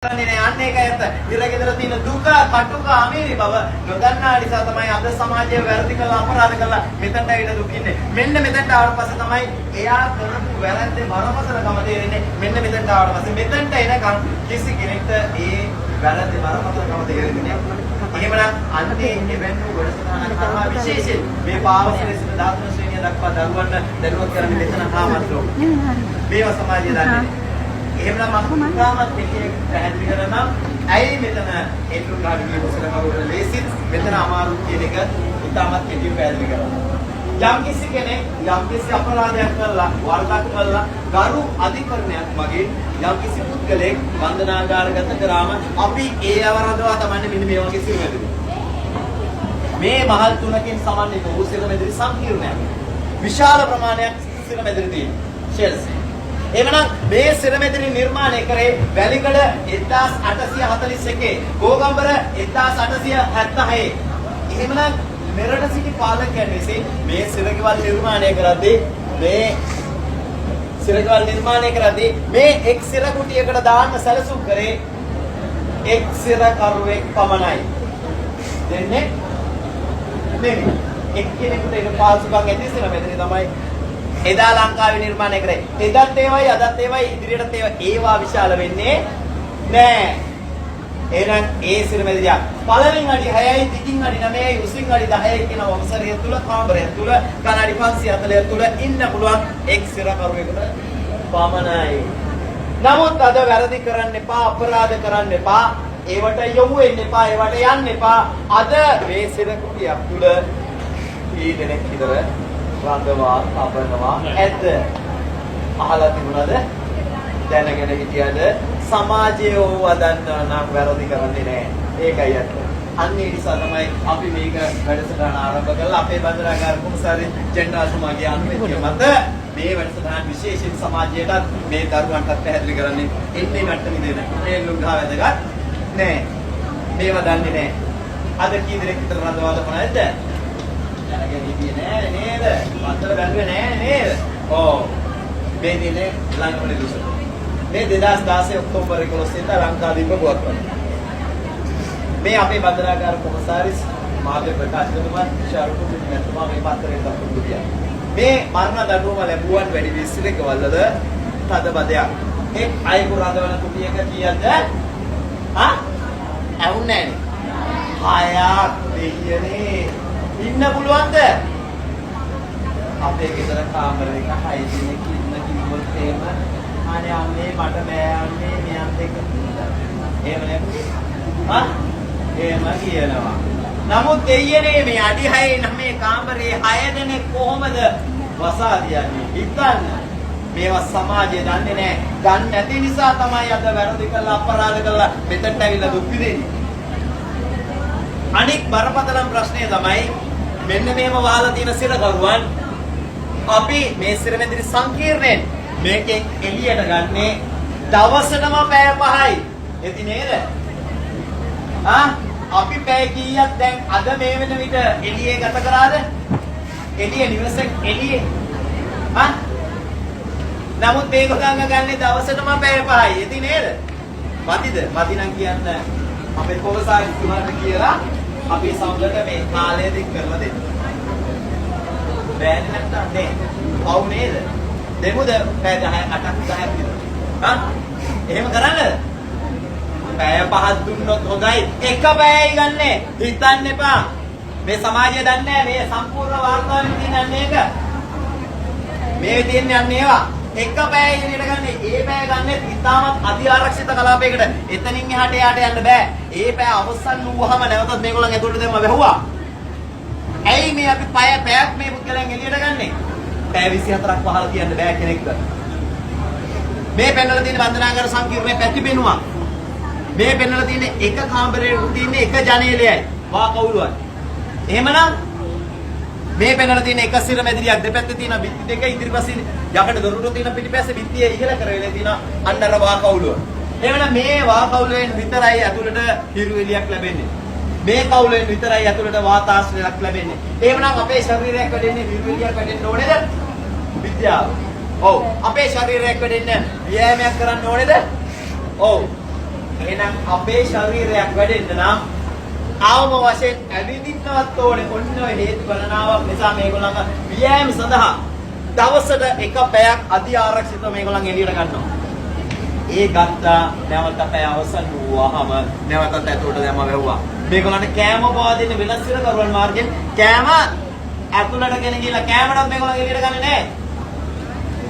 අන්නේ කයත් ඉරගෙදර තියෙන දුක කටුක අමීරි බව නොදන්නා නිසා තමයි අද සමාජයේ වැරදි කළා අපරාධ කළා මෙතනට ඇවිල්ලා දුක් ඉන්නේ. මෙන්න මෙතනට ආවට පස්සේ තමයි එයා කරපු වැරද්දේ බරපතලකම තේරෙන්නේ. මෙන්න මෙතනට ආවට පස්සේ මෙතනට එනකන් කිසි කෙනෙක්ට ඒ වැරද්දේ බරපතලකම තේරෙන්නේ නැහැ. එහෙමනම් අන්නේ එවැනි ගොඩසටහනක් කරනවා විශේෂයෙන් මේ පාවසලේ සිට 13 ශ්‍රේණිය දක්වා දරුවන්ට දැනුවත් කරන්නේ මෙතන හාමත්‍රෝ. මේවා සමාජයේ දන්නේ. එහෙමනම් මම තාමත් එකේ පැහැදිලි කරනවා ඇයි මෙතන ඒතුරු කාඩියේ මොසල කවුරුද ලේසිත් මෙතන අමාරු කියන එක තාමත් කෙටිව පැහැදිලි කරනවා. යම් කිසි කෙනෙක් යම් කිසි අපරාධයක් කළා වරදක් කළා ගරු අධිකරණයක් මගේ යම් කිසි පුද්ගලෙක් වන්දනාගාරගත කරාම අපි ඒ අවරදවා තමයි මෙන්න මේ වගේ සිරුමැදිරි. මේ මහල් තුනකින් සමන්විත වූ සිරුමැදිරි සංකීර්ණයක්. විශාල ප්‍රමාණයක් සිරුමැදිරි තියෙනවා. ෂෙල්ස් එවනම් මේ සිරමෙදිරි නිර්මාණය කරේ වැලිකඩ 1841 ගෝගම්බර 1876. එහෙමනම් මෙරට සිටි පාලකයන් විසින් මේ සිරගෙවල් නිර්මාණය කරද්දී මේ එක් සිර කුටියකට දාන්න සැලසුම් කරේ එක් සිර කරුවෙක් පමණයි. දෙන්නේ නෙමෙයි. එක්කෙනෙකුට ඒක පාසුකම් ඇති සිරමෙදිරි තමයි එදා ලංකාවේ නිර්මාණය කරේ. එදත් ඒවයි අදත් ඒවයි ඉදිරියටත් ඒවා විශාල වෙන්නේ නෑ. එහෙනම් ඒ සිරමෙදිරිය පළවෙනි අඩි 6යි දිගින් අඩි 9යි උසින් අඩි 10යි කියන වම්සරිය තුල කාමරය තුල කණාඩි 540 තුල ඉන්න පුළුවන් එක් සිර කරුවෙකුට පමණයි. නමුත් අද වැරදි කරන්න එපා අපරාධ කරන්න එපා. ඒවට යොමු වෙන්න එපා. ඒවට යන්න එපා. අද මේ සිර කුටියක් තුල කී දෙනෙක් විතර රඳවා තබනවා ඇද්ද? අහලා තිබුණාද? දැනගෙන හිටියද? සමාජයේ ඕවා දන්නා නම් වැරදි කරන්නේ නැහැ. ඒකයි ඇත්ත. අන්න ඒ නිසා තමයි අපි මේක වැඩසටහන ආරම්භ කළා. අපේ බන්දරාගාර කුමසාරි ජෙන්ඩාසුමාගේ අනුමැතිය මත මේ වැඩසටහන විශේෂයෙන් සමාජයට මේ දරුවන්ට පැහැදිලි කරන්නේ එන්නේ මට්ටමේ දෙන. මේ ලුග්ගා වැදගත් නෑ. මේවා දන්නේ නෑ. අද කී දෙනෙක් විතර රඳවා තබනවා ඇද්ද? දැනගෙන හිටියේ නෑ නේද? වත්තර බැලුවේ නෑ නේද? ඔව්. මේ දිනේ ලංකාවේ දුස. මේ 2016 ඔක්තෝබර් 11 වෙනිදා ලංකාදීප පුවත්පත. මේ අපේ බන්දරාගාර කොමසාරිස් මාධ්‍ය ප්‍රකාශකතුමා ශාරුපු පිටිමැතිතුමා මේ පත්තරේ දක්වපු දෙයක්. මේ මරණ දඬුවම ලැබුවන් වැඩි විශ්ලේෂක වලද තද බදයක්. එක් අයෙකු රඳවන කුටියක කීයද? ඇහුන්නේ නෑනේ. හයක් දෙයියනේ ඉන්න පුළුවන්ද? අපේ ගෙදර කාමරයක 6 දෙනෙක් ඉන්න කිව්වොත් එහෙම අනේ අම්මේ මට බෑ අම්මේ මෙයන් දෙක එහෙම නේ. එහෙම කියනවා. නමුත් දෙයියනේ මේ අඩි 6 9 කාමරේ 6 දෙනෙක් කොහොමද වසා තියන්නේ? හිතන්න. මේවා සමාජය දන්නේ නැහැ. දන්නේ නැති නිසා තමයි අද වැරදි කළා අපරාධ කළා මෙතනට ඇවිල්ලා දුක් විඳින්නේ. අනික් බරපතලම ප්‍රශ්නය තමයි මෙන්න මේව වහලා තියෙන සිරකරුවන් අපි මේ සිරමෙදිරි සංකීර්ණයෙන් මේකෙන් එළියට ගන්නේ දවසටම පැය 5යි. එති නේද? අපි පැය කීයක් දැන් අද මේ වෙන විට එළියේ ගත කරාද? එළියේ නිවසක් එළියේ. නමුත් මේක ගන්න දවසටම පැය 5යි. එති නේද? මදිද? මදි නම් කියන්න අපේ කොමසාරි තුමාට කියලා අපි සමගට මේ කාලය දික් කරලා දෙන්න. බෑනේ නැත්තම් නේ. පව් නේද? දෙමුද පැය 10 8ක් 10ක් විතර. එහෙම කරන්නද? පැය 5ක් දුන්නොත් හොඳයි. එක පැයයි ගන්නෙ. හිතන්න එපා. මේ සමාජය දන්නේ මේ සම්පූර්ණ වාර්තාවෙන් තියෙන්නේ ඒක. මේ තියෙන්නේ අන්න ඒවා. එක පැය ඉරියට ගන්න ඒ පැය ගන්නෙත් ඉතාමත් අධි ආරක්ෂිත කලාපයකට එතනින් එහාට යන්න බෑ. ඒ පැය අවසන් වුවහම නැවතත් මේගොල්ලන් ඇතුළට දෙම වැහුවා. ඇයි මේ අපි පැයක් මේ පුද්ගලයන් එළියට ගන්නෙ? පැය 24ක් වහලා තියන්න බෑ කෙනෙක්ට. මේ පෙන්නලා තියෙන බන්දනාගාර සංකීර්ණයේ පැති බෙනුවා. මේ පෙන්නලා තියෙන එක කාමරයක තියෙන එක ජනේලයයි වා කවුළුවයි. එහෙමනම් මේ පෙන්නලා තියෙන එක සිරමැදිරියක් දෙපැත්තේ තියෙන බිත්ති දෙක ඉදිරිපසින් යකඩ දොරටු තියෙන පිටිපස්සේ බිත්තිය ඉහළ කරගෙන තියෙන අnder වාකවුලුව. එහෙමනම් මේ වාකවුලෙන් විතරයි ඇතුළට හිරු එළියක් ලැබෙන්නේ. මේ කවුලෙන් විතරයි ඇතුළට වාතාශ්‍රයක් ලැබෙන්නේ. එහෙමනම් අපේ ශරීරයක් වැඩෙන්නේ හිරු එළියක් වැඩෙන්න ඕනේද? විද්‍යාව. ඔව්. අපේ ශරීරයක් වැඩෙන්න ව්‍යායාමයක් කරන්න ඕනේද? ඔව්. එහෙනම් අපේ ශරීරයක් වැඩෙන්න නම් ආවම වශයෙන් ඇවිදින්නවත් ඕනේ. ඔන්න ඔය හේතු ගණනාවක් නිසා මේගොල්ලන්ගේ ව්‍යායාම සඳහා දවසට එක පැයක් අධි ආරක්ෂිතව මේගොල්ලන් එළියට ගන්නවා. ඒ ගත්තා නැවත පැය අවසන් වුවාම නැවතත් ඇතුළට දැම්ම වැහුවා. මේගොල්ලන්ට කෑම පවා දෙන්න වෙනස් විදිහට කරුවන් මාර්ගෙන් කෑම ඇතුළට ගෙන ගිහලා කෑමවත් මේගොල්ලන් එළියට ගන්නේ නැහැ.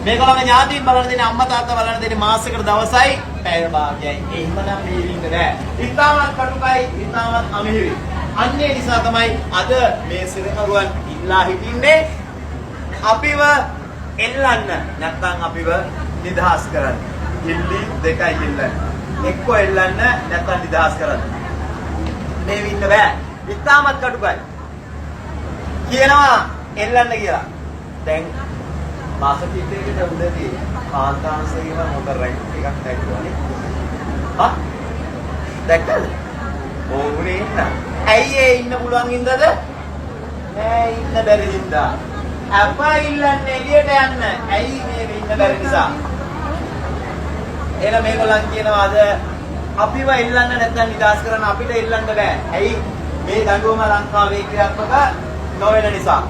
මේගොල්ලන්ගේ ඥාතීන් බලන දෙන්නේ අම්මා තාත්තා බලන දෙන්නේ මාසෙකට දවසයි පැය භාගයයි. එහෙමනම් මේ විඳ නෑ. ඉතාමත් කටුකයි, ඉතාමත් අමිහිරි. අන්නේ නිසා තමයි අද මේ සිරකරුවන් ඉල්ලා හිටින්නේ අපිව එල්ලන්න නැත්නම් අපිව නිදහස් කරන්න. ඉල්ලි දෙකයි ඉල්ලන්න. එක්ක එල්ලන්න නැත්නම් නිදහස් කරන්න. මේ විඳ බෑ. ඉතාමත් කටුකයි. කියනවා එල්ලන්න කියලා. දැන් මාස කිහිපයකට උඩදී කාන්තාංශයේම මොකද රැක් එකක් දැක්වුවානේ. හා? දැක්කද? ඕනේ ඉන්න. ඇයි ඒ ඉන්න පුළුවන් ඉඳද? නෑ ඉන්න බැරි හින්දා. අප්පා ඉල්ලන්නේ එළියට යන්න. ඇයි මේ ඉන්න බැරි නිසා? එහෙනම් මේගොල්ලන් කියනවා අද අපිව ඉල්ලන්න නැත්නම් නිදාස් කරන්න අපිට ඉල්ලන්න බෑ. ඇයි? මේ දඬුවම ලංකාවේ ක්‍රියාත්මක නොවන නිසා.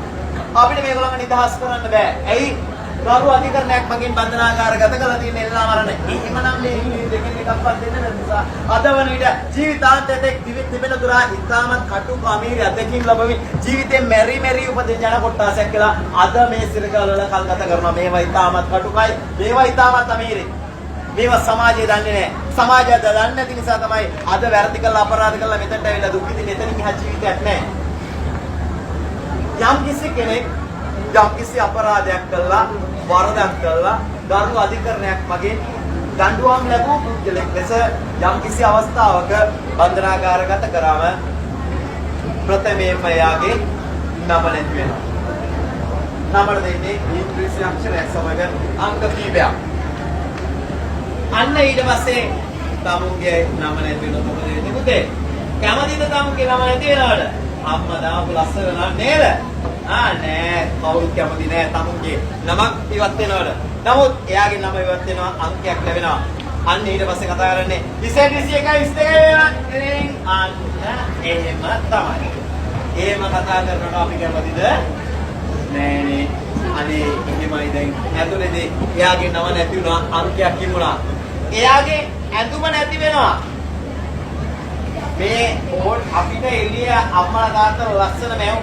අපිට මේගොල්ලන්ව නිදහස් කරන්න බෑ. ඇයි? ගරු අධිකරණයක් මගින් බන්ධනාගාරගත කරලා තියෙන එල්ලා මරණ. එහෙමනම් මේ දෙකෙන් එකක්වත් දෙන්න නැති නිසා අද වන විට ජීවිතාන්තයේ තිබෙන දුරා ඉතාමත් කටු කමීරි අධ්‍යක්ෂින් ලැබෙමින් ජීවිතේ මෙරි උපදින ජන කොටසක් කියලා අද මේ සිරකවල කල්ගත කරනවා. මේවා ඉතාමත් කටුකයි. මේවා ඉතාමත් අමීරි. මේවා සමාජය දන්නේ නැහැ. සමාජය දන්නේ නැති නිසා තමයි අද වැරදි කළා අපරාධ කළා මෙතනට ඇවිල්ලා දුක් විඳින්න එතනින් එහා ජීවිතයක් නැහැ. යම් කිසි කෙනෙක් යම්කිසි අපරාධයක් කළා වරදක් කළා දරුණු අධිකරණයක් මගින් දඬුවම් ලැබූ පුද්ගලෙක් ලෙස යම්කිසි අවස්ථාවක බන්ධනාගාරගත කරාම ප්‍රථමයෙන්ම එයාගේ නම නැති වෙනවා. නමර දෙන්නේ ඉංග්‍රීසි අක්ෂරයක් සමග අංක කීපයක්. අන්න ඊට පස්සේ තමුන්ගේ නම නැති වෙනකොට මොකද වෙන්නේ පුතේ? කැමතිද තමුන්ගේ නම නැති වෙනවද? අම්මා දාපු ලස්සන නම් නේද? නෑ කවුරුත් කැමති නෑ තමුන්ගේ නමක් ඉවත් වෙනවද? නමුත් එයාගේ නම ඉවත් වෙනවා අංකයක් ලැබෙනවා. අන්න ඊට පස්සේ කතා කරන්නේ 21 22 අන්න එහෙම තමයි. එහෙම කතා කරනකොට අපි කැමතිද? නෑනේ. අනේ එහෙමයි දැන් ඇතුලේදී එයාගේ නම නැති වුණා අංකයක් තිබුණා. එයාගේ ඇඳුම නැති වෙනවා. මේ ඕල් අපිට එළිය අම්මලා තාත්තලා ලස්සන මැව්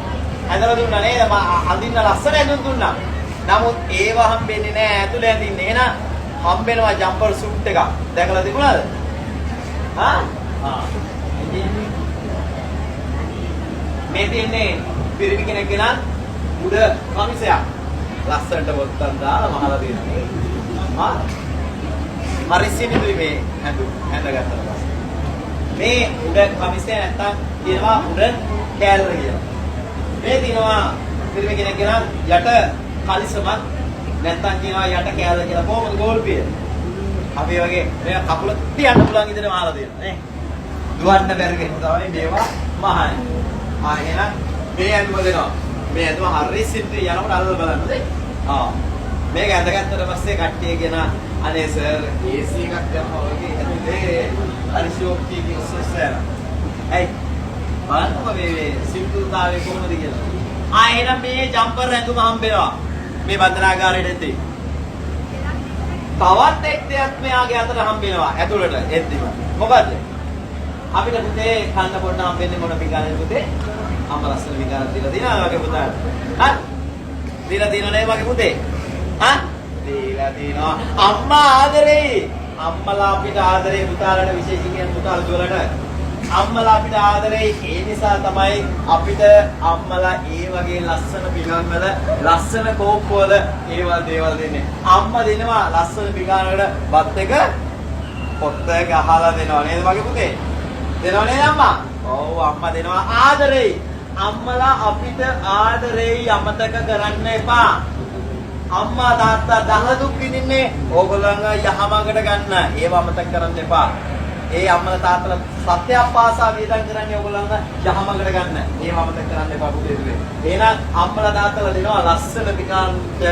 ඇඳලා දුන්නා නේද? අඳින්න ලස්සන ඇඳුම් දුන්නා. නමුත් ඒව හම්බෙන්නේ නැහැ ඇතුලේ ඇඳින්නේ. එහෙනම් හම්බෙනවා ජම්පර් සූට් එකක්. දැකලා තිබුණාද? මේ තියන්නේ පිරිමි කෙනෙක් ගෙනා උඩ කමිසයක්. ලස්සනට බොත්තම් දාලා මහලා දෙනවා. හරි සිනිදුයි මේ ඇඳුම් ඇඳගත්තා පස්සේ. මේ උඩ කමිසය නැත්තම් කියනවා උඩ කෑල්ල කියලා. මේ තියනවා පිරිමි කෙනෙක් ගෙනා යට කලිසමක් නැත්තම් කියනවා යට කෑල්ල කියලා. කොහොමද ගෝල්පිය? අපි වගේ මේ කකුල තියන්න පුළුවන් විදිහට මහලා දෙනවා නේ. දුවන්න බැරි කෙනෙක් තමයි මේවා මහන්නේ. එහෙනම් මේ ඇඳුම දෙනවා. මේ ඇඳුම හරි සිද්ධි යනකොට අල්ල බලන්න නේ. මේක ඇඳගත්තට පස්සේ කට්ටිය කියන අනේ සර් AC එකක් දැම්මා වගේ ඇතුලේ හරි ෂෝක් කීකින් සොස්සන. ඇයි? බලන්නකො මේ සිම්පල්තාවය කොහොමද කියලා. එහෙනම් මේ ජම්පර් ඇඳුම හම්බෙනවා. මේ බන්ධනාගාරයට එද්දී. තවත් එක් දෙයක් මෙයාගේ අතට හම්බෙනවා ඇතුළට එද්දිම. මොකද්ද? අපිට පුතේ කන්න පොඩ්ඩ හම්බෙන්නේ මොන පිකාරේද පුතේ? අම්මා ලස්සන පිකාරක් දීලා දිනා වගේ පුතාට. හරි? දීලා දිනන නේ වගේ පුතේ. දීලා දිනවා. අම්මා ආදරේ. අම්මලා අපිට ආදරේ පුතාලට විශේෂයෙන් පුතාලට වලට. අම්මලා අපිට ආදරේ ඒ නිසා තමයි අපිට අම්මලා ඒ වගේ ලස්සන පිඟන් වල ලස්සන කෝප් වල ඒවල් දේවල් දෙන්නේ. අම්මා දෙනවා ලස්සන පිඟානකට බත් එක පොත්ත ගහලා දෙනවා නේද මගේ පුතේ? දෙනව නේද අම්මා? ඔව් අම්මා දෙනවා ආදරේ. අම්මලා අපිට ආදරේ අමතක කරන්න එපා. අම්මා තාත්තා දහදුක් විඳින්නේ ඕගොල්ලන්ව යහමඟට ගන්න. ඒව අමතක කරන්න එපා. ඒ අම්මලා තාත්තලා සත්‍යයක් පාසා වේදන් කරන්නේ ඕගොල්ලන්ව යහමඟට ගන්න. ඒව අමතක කරන්න එපා පුතේ. එහෙනම් අම්මලා තාත්තලා දෙනවා ලස්සන පිකාන්ට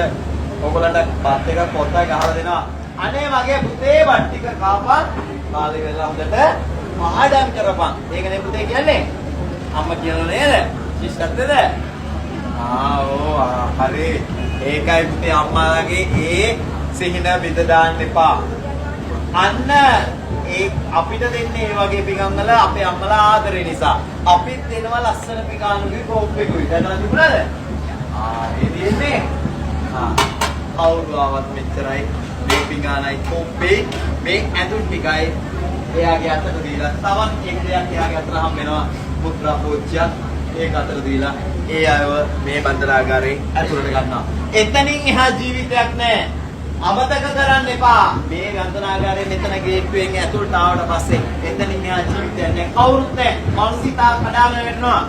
ඕගොල්ලන්ට බත් එක පොත්ත ගහලා දෙනවා. අනේ මගේ පුතේ වත් ටික කාපන්. කාලේ වෙලා හොඳට පාඩම් කරපන්. ඒකනේ පුතේ කියන්නේ. අම්මා කියනවා නේද? ශිෂ්ටත්වද? හරි. ඒකයි පුතේ අම්මාගේ ඒ සිහින බිඳ දාන්න එපා. අන්න ඒ අපිට දෙන්නේ මේ වගේ පිකම් වල අපේ අම්මලා ආදරේ නිසා. අපිත් දෙනවා ලස්සන පිකානුගේ කෝප්පෙකුයි. දැනලා තිබුණාද? ඒ දෙන්නේ. කවුරු ආවත් මෙච්චරයි මේ පිකානයි කෝප්පේ මේ ඇඳුම් ටිකයි එයාගේ අතට දීලා තවත් එක් දෙයක් එයාගේ අතට හම් වෙනවා මුද්‍රා පෝච්චියක් ඒක අතට දීලා ඒ අයව මේ බන්දනාගාරේ ඇතුළට ගන්නවා. එතනින් එහා ජීවිතයක් නැහැ. අමතක කරන්න එපා. මේ බන්දනාගාරේ මෙතන ගේට්ටුවෙන් ඇතුළට ආවට පස්සේ එතනින් එහා ජීවිතයක් නැහැ. කවුරුත් නැහැ. මනසිතා කඩාගෙන වැටෙනවා.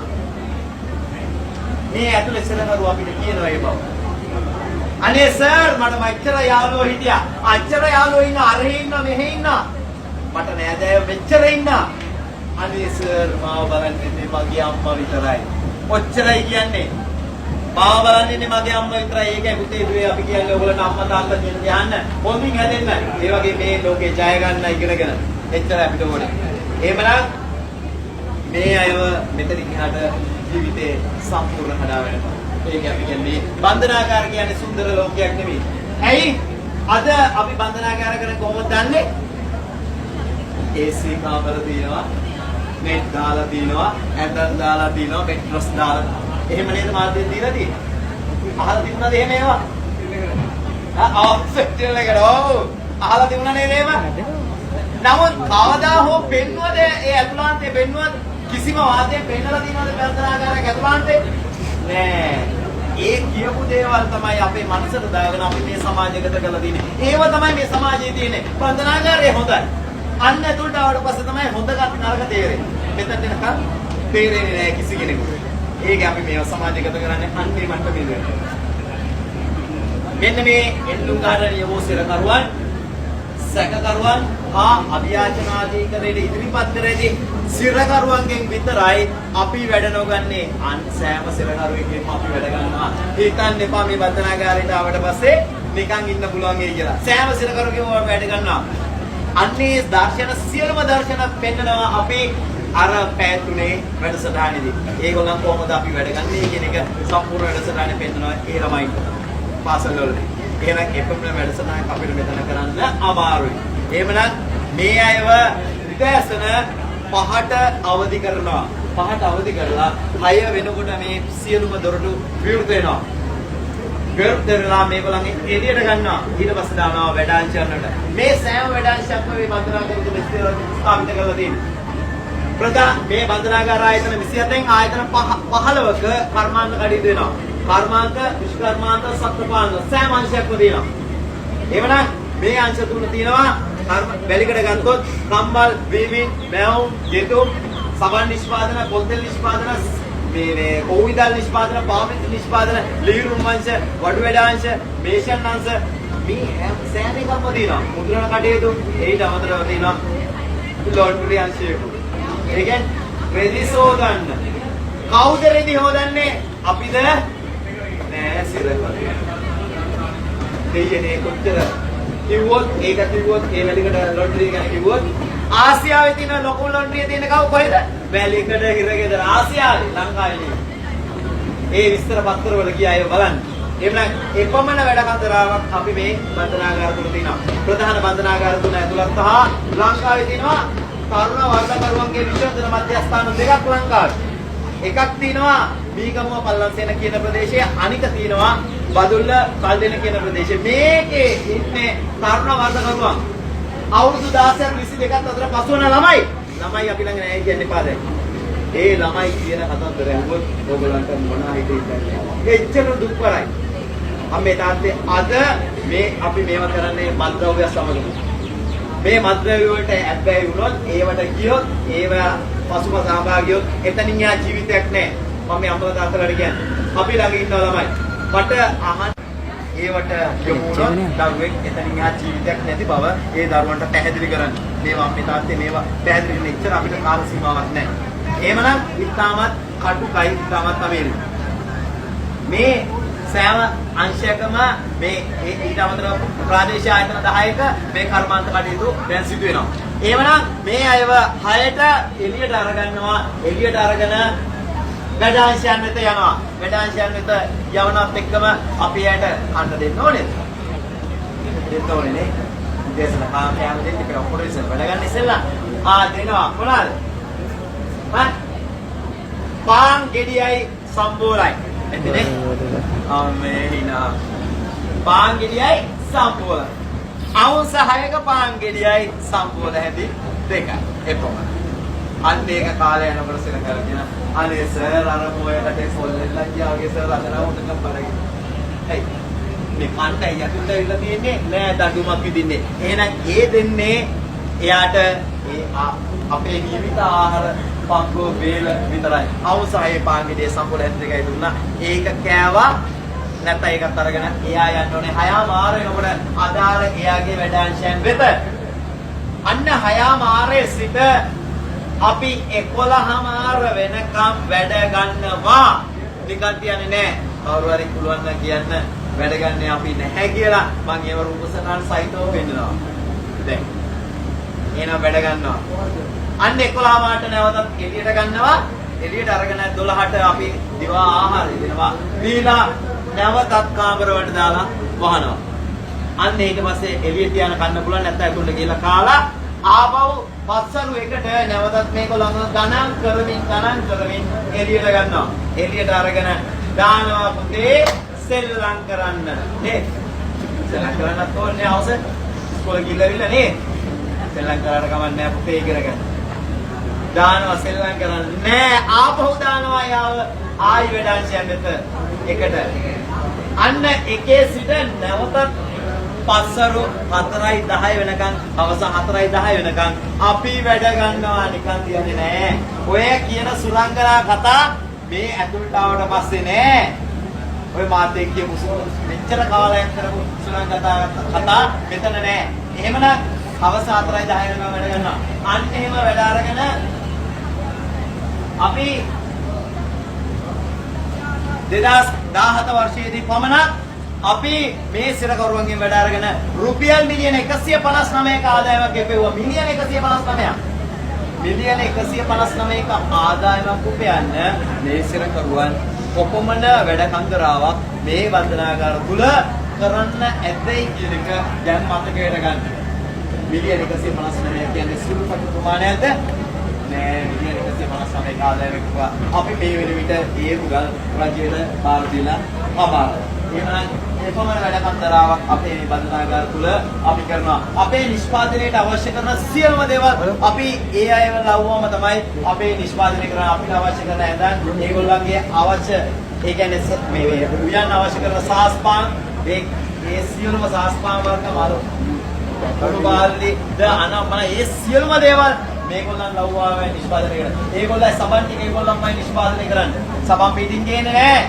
මේ ඇතුළේ සෙනඟරු අපිට කියනවා ඒ බව. අනේ සර් මට මෙච්චර යාළුවෝ හිටියා. අච්චර යාළුවෝ ඉන්න අරහේ ඉන්න මෙහෙ ඉන්න. මට නෑදෑයෝ මෙච්චර ඉන්න. අනේ සර් මාව බලන්නේ මගේ අම්මා විතරයි. ඔච්චරයි කියන්නේ. මාව බලන්නේ මගේ අම්මා විතරයි. ඒකයි පුතේ දුවේ අපි කියන්නේ ඔයගොල්ලන්ට අම්මා තාත්තා කියන දේ අහන්න. හොඳින් හැදෙන්න. ඒ වගේ මේ ලෝකේ ජය ගන්න ඉගෙනගෙන. එච්චර අපිට ඕනේ. එහෙමනම් මේ අයව මෙතනින් එහාට ජීවිතේ සම්පූර්ණ හදාගන්න. ඒක අපි කියන්නේ බන්ධනාගාර කියන්නේ සුන්දර ලෝකයක් නෙමෙයි. ඇයි? අද අපි බන්ධනාගාර කරන කොහොමද දන්නේ? AC කාමර තියෙනවා, net දාලා තියෙනවා, ඇඳන් දාලා තියෙනවා, මෙට්‍රස් දාලා. එහෙම නේද මාර්ගයෙන් දීලා තියෙන්නේ? අහලා තිබුණාද එහෙම ඒවා? ඔෆ්සෙට් එකකට ඔව්. අහලා තිබුණා නේද එහෙම? නමුත් කවදා හෝ පෙන්වද ඒ ඇතුළාන්තයේ පෙන්වද කිසිම වාදයක් පෙන්නලා තියෙනවද බන්ධනාගාරයක ඇතුළාන්තයේ? නෑ. ඒ කියපු දේවල් තමයි අපේ මනසට දාගෙන අපි මේ සමාජයකට කරලා තියෙන්නේ. ඒව තමයි මේ සමාජයේ තියෙන්නේ. බන්ධනාගාරය හොඳයි. අන්න ඇතුළට ආවට පස්සේ තමයි හොඳ නරක තේරෙන්නේ. මෙතන එනකන් තේරෙන්නේ නෑ කිසි කෙනෙකුට. ඒක අපි මේ සමාජයකට කරන්නේ අන්තිම මට්ටමේ. මෙන්න මේ එල්ලුම්කාරණිය වූ සිරකරුවන් සැකකරුවන් හා අභියාචනාධිකරණයට ඉදිරිපත් කරේදී සිරකරුවන්ගෙන් විතරයි අපි වැඩ නොගන්නේ. අන් සෑම සිරකරුවෙක්ගෙන් අපි වැඩ ගන්නවා. හිතන්න එපා මේ බන්ධනාගාරයට ආවට පස්සේ නිකන් ඉන්න පුළුවන් ඒ කියලා. සෑම සිරකරුවෙක්ම වැඩ ගන්නවා. අන්නේ දර්ශන සියලුම දර්ශන පෙන්නනවා අපි අර පැතුනේ වැඩසටහනේදී. ඒගොල්ලන් කොහොමද අපි වැඩ ගන්නේ කියන එක සම්පූර්ණ වැඩසටහනේ පෙන්නනවා ඒ ළමයි පාසල් වල. එහෙනම් එපමණ වැඩසටහනක් අපිට මෙතන කරන්න අමාරුයි. එහෙමනම් මේ අයව විදර්ශන 5ට අවදි කරනවා. 5ට අවදි කරලා 6 වෙනකොට මේ සියලුම දොරටු විවෘත වෙනවා. විවෘත වෙලා මේගොල්ලන්ගේ එළියට ගන්නවා. ඊට පස්සේ දානවා වැඩාංශ කරනට. මේ සෑම වැඩාංශයක්ම මේ බන්ධනාගාරයේ විස්තර ස්ථාපිත කරලා තියෙනවා. මේ බන්ධනාගාර ආයතන 27න් ආයතන 15ක කර්මාන්ත කඩිදු වෙනවා. කර්මාන්ත, විශ්කර්මාන්ත, සත්පාන්ත සෑම අංශයක්ම තියෙනවා. එවනම් මේ අංශ තුන තියෙනවා. වැලිකඩ ගත්තොත් කම්බල්, වීවින්, මැවුම්, යෙතුම්, සබන් නිෂ්පාදන, පොල්තෙල් නිෂ්පාදන, මේ කෝවිදල් නිෂ්පාදන, පාමිති නිෂ්පාදන, ලිහිරුම් අංශ, වඩු වැඩාංශ, මේෂන් අංශ මේ සෑම එකක්ම තියෙනවා. මුද්‍රණ කටයුතු ඒට අමතරව තියෙනවා. ලොන්ඩ්‍රි අංශයක. ඒ කියන්නේ රෙදි සෝදන්න. කවුද රෙදි හොදන්නේ? අපිද? නෑ සිරකරුවා. දෙයනේ කොච්චර කිව්වොත් ඒක කිව්වොත් ඒ වැලිකඩ ලොන්ඩ්‍රි ගැන කිව්වොත් ආසියාවේ තියෙන ලොකු ලොන්ඩ්රිය තියෙන කව කොහෙද? වැලිකඩ හිරගෙදර ආසියාවේ ලංකාවේ. ඒ විස්තර පත්‍ර වල ගියා ඒව බලන්න. එhmenan එපමණ වැඩ කතරාවක් අපි මේ බන්ධනාගාර තුල තියෙනවා. ප්‍රධාන බන්ධනාගාර තුන ඇතුළත් හා ලංකාවේ තියෙනවා තරුණ වර්ගකරුවන්ගේ විශ්වවිද්‍යාල මධ්‍යස්ථාන දෙකක් ලංකාවේ. එකක් තියෙනවා මීගමුව පල්ලන්සේන කියන ප්‍රදේශයේ, අනික තියෙනවා බදුල්ල කල්දෙන කියන ප්‍රදේශයේ. මේකේ ඉන්නේ තරුණ වර්ගකරුවන් අවුරුදු 16ක් 22ක් අතර පසු වෙන ළමයි. ළමයි අපි ළඟ නැහැ කියන්න එපා දැන්. ඒ ළමයි කියන කතන්දර ඇහුවොත් ඕගොල්ලන්ට මොනවා හිතෙන්නේ? එච්චර දුක්වරයි. අම්මේ තාත්තේ අද මේ අපි මේවා කරන්නේ මත්ද්‍රව්‍ය සමග. මේ මත්ද්‍රව්‍ය වලට ඇබ්බැහි වුණොත් ඒවට ගියොත් ඒවා පසුපස සහභාගියොත් එතනින් යා ජීවිතයක් නැහැ. මම මේ අම්මලා තාත්තලාට කියන්නේ අපි ළඟ ඉන්න ළමයි මට අහන්න ඒවට යොමු වුණොත් දරුවෙක් එතනින් යා ජීවිතයක් නැති බව ඒ දරුවන්ට පැහැදිලි කරන්න. මේවා අම්මේ තාත්තේ මේවා පැහැදිලි කරන ඉච්චර අපිට කාල සීමාවක් නැහැ. එහෙමනම් ඉතාමත් කටුකයි ඉතාමත් අමීරි. මේ සෑම අංශයකම මේ ඊට අමතරව ප්‍රාදේශීය ආයතන 10ක මේ කර්මාන්ත කටයුතු දැන් සිදු වෙනවා. එවනම් මේ අයව 6ට එළියට අරගන්නවා. එළියට අරගෙන වැඩාංශයන් වෙත යනවා. වැඩාංශයන් වෙත යවනත් එක්කම අපි යට කන්න දෙන්න ඕනේ. දෙන්න ඕනේ නේ. දේශන කාමයන් දෙන්න කියලා ඔපරේෂන් වැඩ ගන්න ඉස්සෙල්ලා දෙනවා මොනවාද? පාන් ගෙඩියයි සම්බෝලයි. එතනේ අම්මේ හිනා පාන් ගෙඩියයි සම්බෝලයි. අවුස 6ක පාන් ගෙඩියයි සම්බෝල හැදි දෙකයි. එපමණයි. අන්න ඒක කාලය යනකොට සෙල කරගෙන අනේ සර් අර මොයකට පොල්ලෙල්ලා ගියාගේ සර් අතන උඩට බලගෙන. හයි. මේ කන්ට යතුල්ට ඉල්ල තියෙන්නේ නෑ දඬුමක් විදින්නේ. එහෙනම් ඒ දෙන්නේ එයාට අපේ නියමිත ආහාර පංගෝ වේල විතරයි. අවසායේ පාංගිඩේ සම්පූර්ණ දෙකයි දුන්නා. ඒක කෑවා නැත්නම් ඒකත් අරගෙන එයා යන්න ඕනේ 6:00 වෙනකොට අදාළ එයාගේ වැඩාංශයන් වෙත. අන්න 6:00 සිට අපි 11:00 වෙනකම් වැඩ ගන්නවා. නිකන් තියන්නේ නෑ. කවුරු හරි පුළුවන් නම් කියන්න වැඩ ගන්න අපි නැහැ කියලා මම ඒව රූපසනාන් සහිතව වෙන්නවා. දැන් එහෙනම් වැඩ ගන්නවා. අන්න 11:00ට නැවතත් එළියට ගන්නවා. එළියට අරගෙන 12ට අපි දිවා ආහාරය දෙනවා. දීලා නැවතත් කාමරවලට දාලා වහනවා. අන්න ඊට පස්සේ එළියට යන කන්න පුළුවන් නැත්නම් ඒගොල්ලෝ ගිහලා කාලා ආපහු පස්සරු එකට නැවතත් මේගොල්ලන් ගණන් කරමින් එළියට ගන්නවා. එළියට අරගෙන දානවා පුතේ සෙල්ලම් කරන්න. නේද? සෙල්ලම් කරන්නත් ඕනේ අවශ්‍ය. ඉස්කෝලේ ගිහලා නේද? සෙල්ලම් කරාට කමක් නැහැ පුතේ කියලා ගන්න. දානවා සෙල්ලම් කරන්නේ නෑ ආපහු දානවා යාව ආයි වැඩාංශයන් වෙත එකට අන්න එකේ සිට නැවතත් පස්සරු 4:10 වෙනකන් අවස 4:10 වෙනකන් අපි වැඩ ගන්නවා නිකන් තියන්නේ නෑ ඔය කියන සුරංගනා කතා මේ ඇතුළට ආවට පස්සේ නෑ ඔය මාත් එක්ක කියපු මෙච්චර කාලයක් කරපු සුරංගනා කතා මෙතන නෑ එහෙමනම් අවස 4:10 වෙනකන් වැඩ ගන්නවා අන්න එහෙම වැඩ අරගෙන අපි 2017 වර්ෂයේදී පමණක් අපි මේ සිරකරුවන්ගෙන් වැඩ අරගෙන රුපියල් මිලියන 159ක ආදායමක් ගෙවුවා. මිලියන 159ක්. මිලියන 159ක ආදායමක් උපයන්න මේ සිරකරුවන් කොපමණ වැඩ කන්දරාවක් මේ වන්දනාගාර තුල කරන්න ඇතයි කියන එක දැන් මතකයට ගන්න. මිලියන 159 කියන්නේ සුළු ප්‍රමාණයක්ද? නෑ මිලියන 159ක ආදායමක් අපි මේ වෙන විට ඒ මුගල් රජයට බාර දීලා අමාරුයි. එහෙනම් එපමණ වැඩ කන්දරාවක් අපේ මේ බන්ධනාගාර තුල අපි කරනවා. අපේ නිෂ්පාදනයට අවශ්‍ය කරන සියලුම දේවල් අපි ඒ අයව ලව්වම තමයි අපේ නිෂ්පාදනය කරන අපිට අවශ්‍ය කරන ඇඳන් ඒගොල්ලන්ගේ අවශ්‍ය ඒ කියන්නේ මේ උයන් අවශ්‍ය කරන සාස්පාන් ඒ සියලුම සාස්පාන් වර්ග මාරු අනුබාල්ලි අනම්මන ඒ සියලුම දේවල් මේගොල්ලන් ලව්වාම නිෂ්පාදනය කරනවා. ඒගොල්ලෝ සබන් ටික ඒගොල්ලන්මයි නිෂ්පාදනය කරන්නේ. සබන් පිටින් ගේන්නේ නැහැ.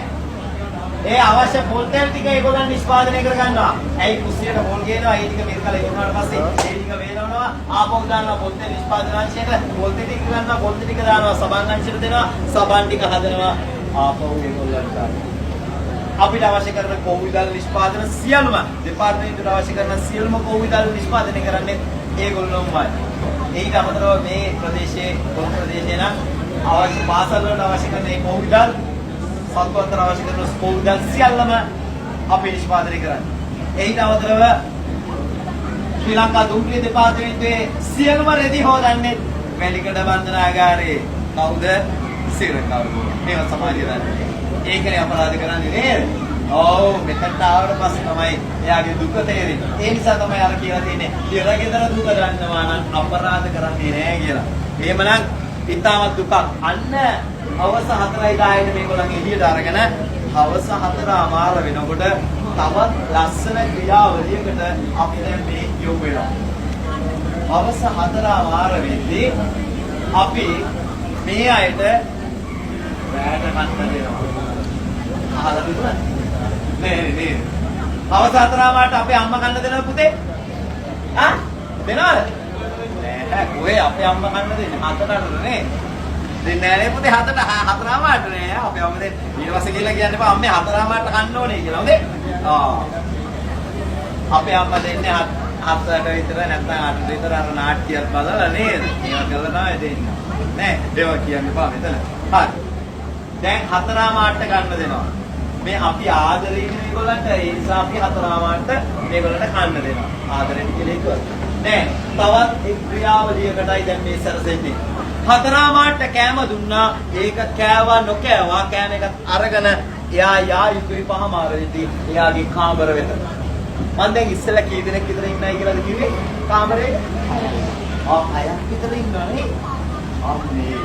ඒ අවශ්‍ය පොල් තෙල් ටික ඒගොල්ලන් නිෂ්පාදනය කර ගන්නවා. ඇයි කුස්සියට පොල් ගේනවා. ඒ ටික මෙල්කලා ඉවරනාට පස්සේ ඒ ටික වේලවනවා. ආපහු දානවා පොල් තෙල් නිෂ්පාදනාංශයට. පොල් තෙල් ටික ගන්නවා. පොල් ටික දානවා සබන් අංශයට දෙනවා. සබන් ටික හදනවා. ආපහු ඒගොල්ලන්ට අපිට අවශ්‍ය කරන කෝවිදල් නිෂ්පාදන සියලුම දෙපාර්තමේන්තුවට අවශ්‍ය කරන සියලුම කෝවිදල් නිෂ්පාදනය කරන්නේ ඒගොල්ලෝමයි. ඊට අමතරව මේ ප්‍රදේශයේ කොම් ප්‍රදේශේ නම් අවශ්‍ය පාසල් වලට අවශ්‍ය කරන ඒ කෝවිදල් සත්වතර අවශ්‍ය කරන කෝවිදල් සියල්ලම අපි නිෂ්පාදනය කරන්නේ. ඊට අමතරව ශ්‍රී ලංකා දුම්රිය දෙපාර්තමේන්තුවේ සියලුම රෙදි හොදන්නේ වැලිකඩ බන්ධනාගාරයේ කවුද? සිරකරුවෝ. මේව සමාජය දන්නේ. ඒකනේ අපරාධ කරන්නේ නේද? ඔව් මෙතනට ආවට පස්සේ තමයි එයාගේ දුක තේරෙන්නේ. ඒ නිසා තමයි අර කියලා තියෙන්නේ ඉරගෙදර දුක ගන්නවා නම් අපරාධ කරන්නේ නෑ කියලා. එහෙමනම් ඊටමත් දුකක්. අන්න හවස 4:10ට මේගොල්ලන් එළියට අරගෙන හවස 4:00 වෙනකොට තවත් ලස්සන ක්‍රියාවලියකට අපි දැන් මේ යොමු වෙනවා. හවස 4:00 වෙද්දී අපි මේ අයට රැට කන්න දෙනවා. අහලා තිබුණා? නෑ. හවස 4:00ට අපේ අම්මා කන්න දෙනවද පුතේ? දෙනවද? නෑ. කොහේ අපේ අම්මා කන්න දෙන්නේ? 4:00ට නේ. දෙන්නේ නැහැ නේ පුතේ හතරමාට නේ. අපි අම්මේ ඊට පස්සේ කියලා කියන්නේ බා අම්මේ හතරමාට කන්න ඕනේ කියලා. හොඳේ? අපේ අම්මා දෙන්නේ 7ට විතර නැත්නම් 8ට විතර අර නාට්‍යයක් බලලා නේද? ඒවා කරලා තමයි දෙන්නේ. නෑ ඒවා කියන්න බා මෙතන. හරි. දැන් හතරමාට ගන්න දෙනවා. මේ අපි ආදරේ මේගොල්ලන්ට ඒ නිසා අපි හතරමාට මේගොල්ලන්ට කන්න දෙනවා. ආදරෙන් කියලා හිතුවා. නෑ තවත් එක් ක්‍රියාවලියකටයි දැන් මේ සැරසෙන්නේ. හතරමාට කෑම දුන්නා. ඒක කෑවා නොකෑවා කෑම එකත් අරගෙන එයා යා යුතුයි පහමාරෙදී එයාගේ කාමර වෙත. මම දැන් ඉස්සෙල්ලා කී දෙනෙක් විතර ඉන්නයි කියලාද කිව්වේ? කාමරේ? අයක් විතර ඉන්නවනේ. අම්මේ.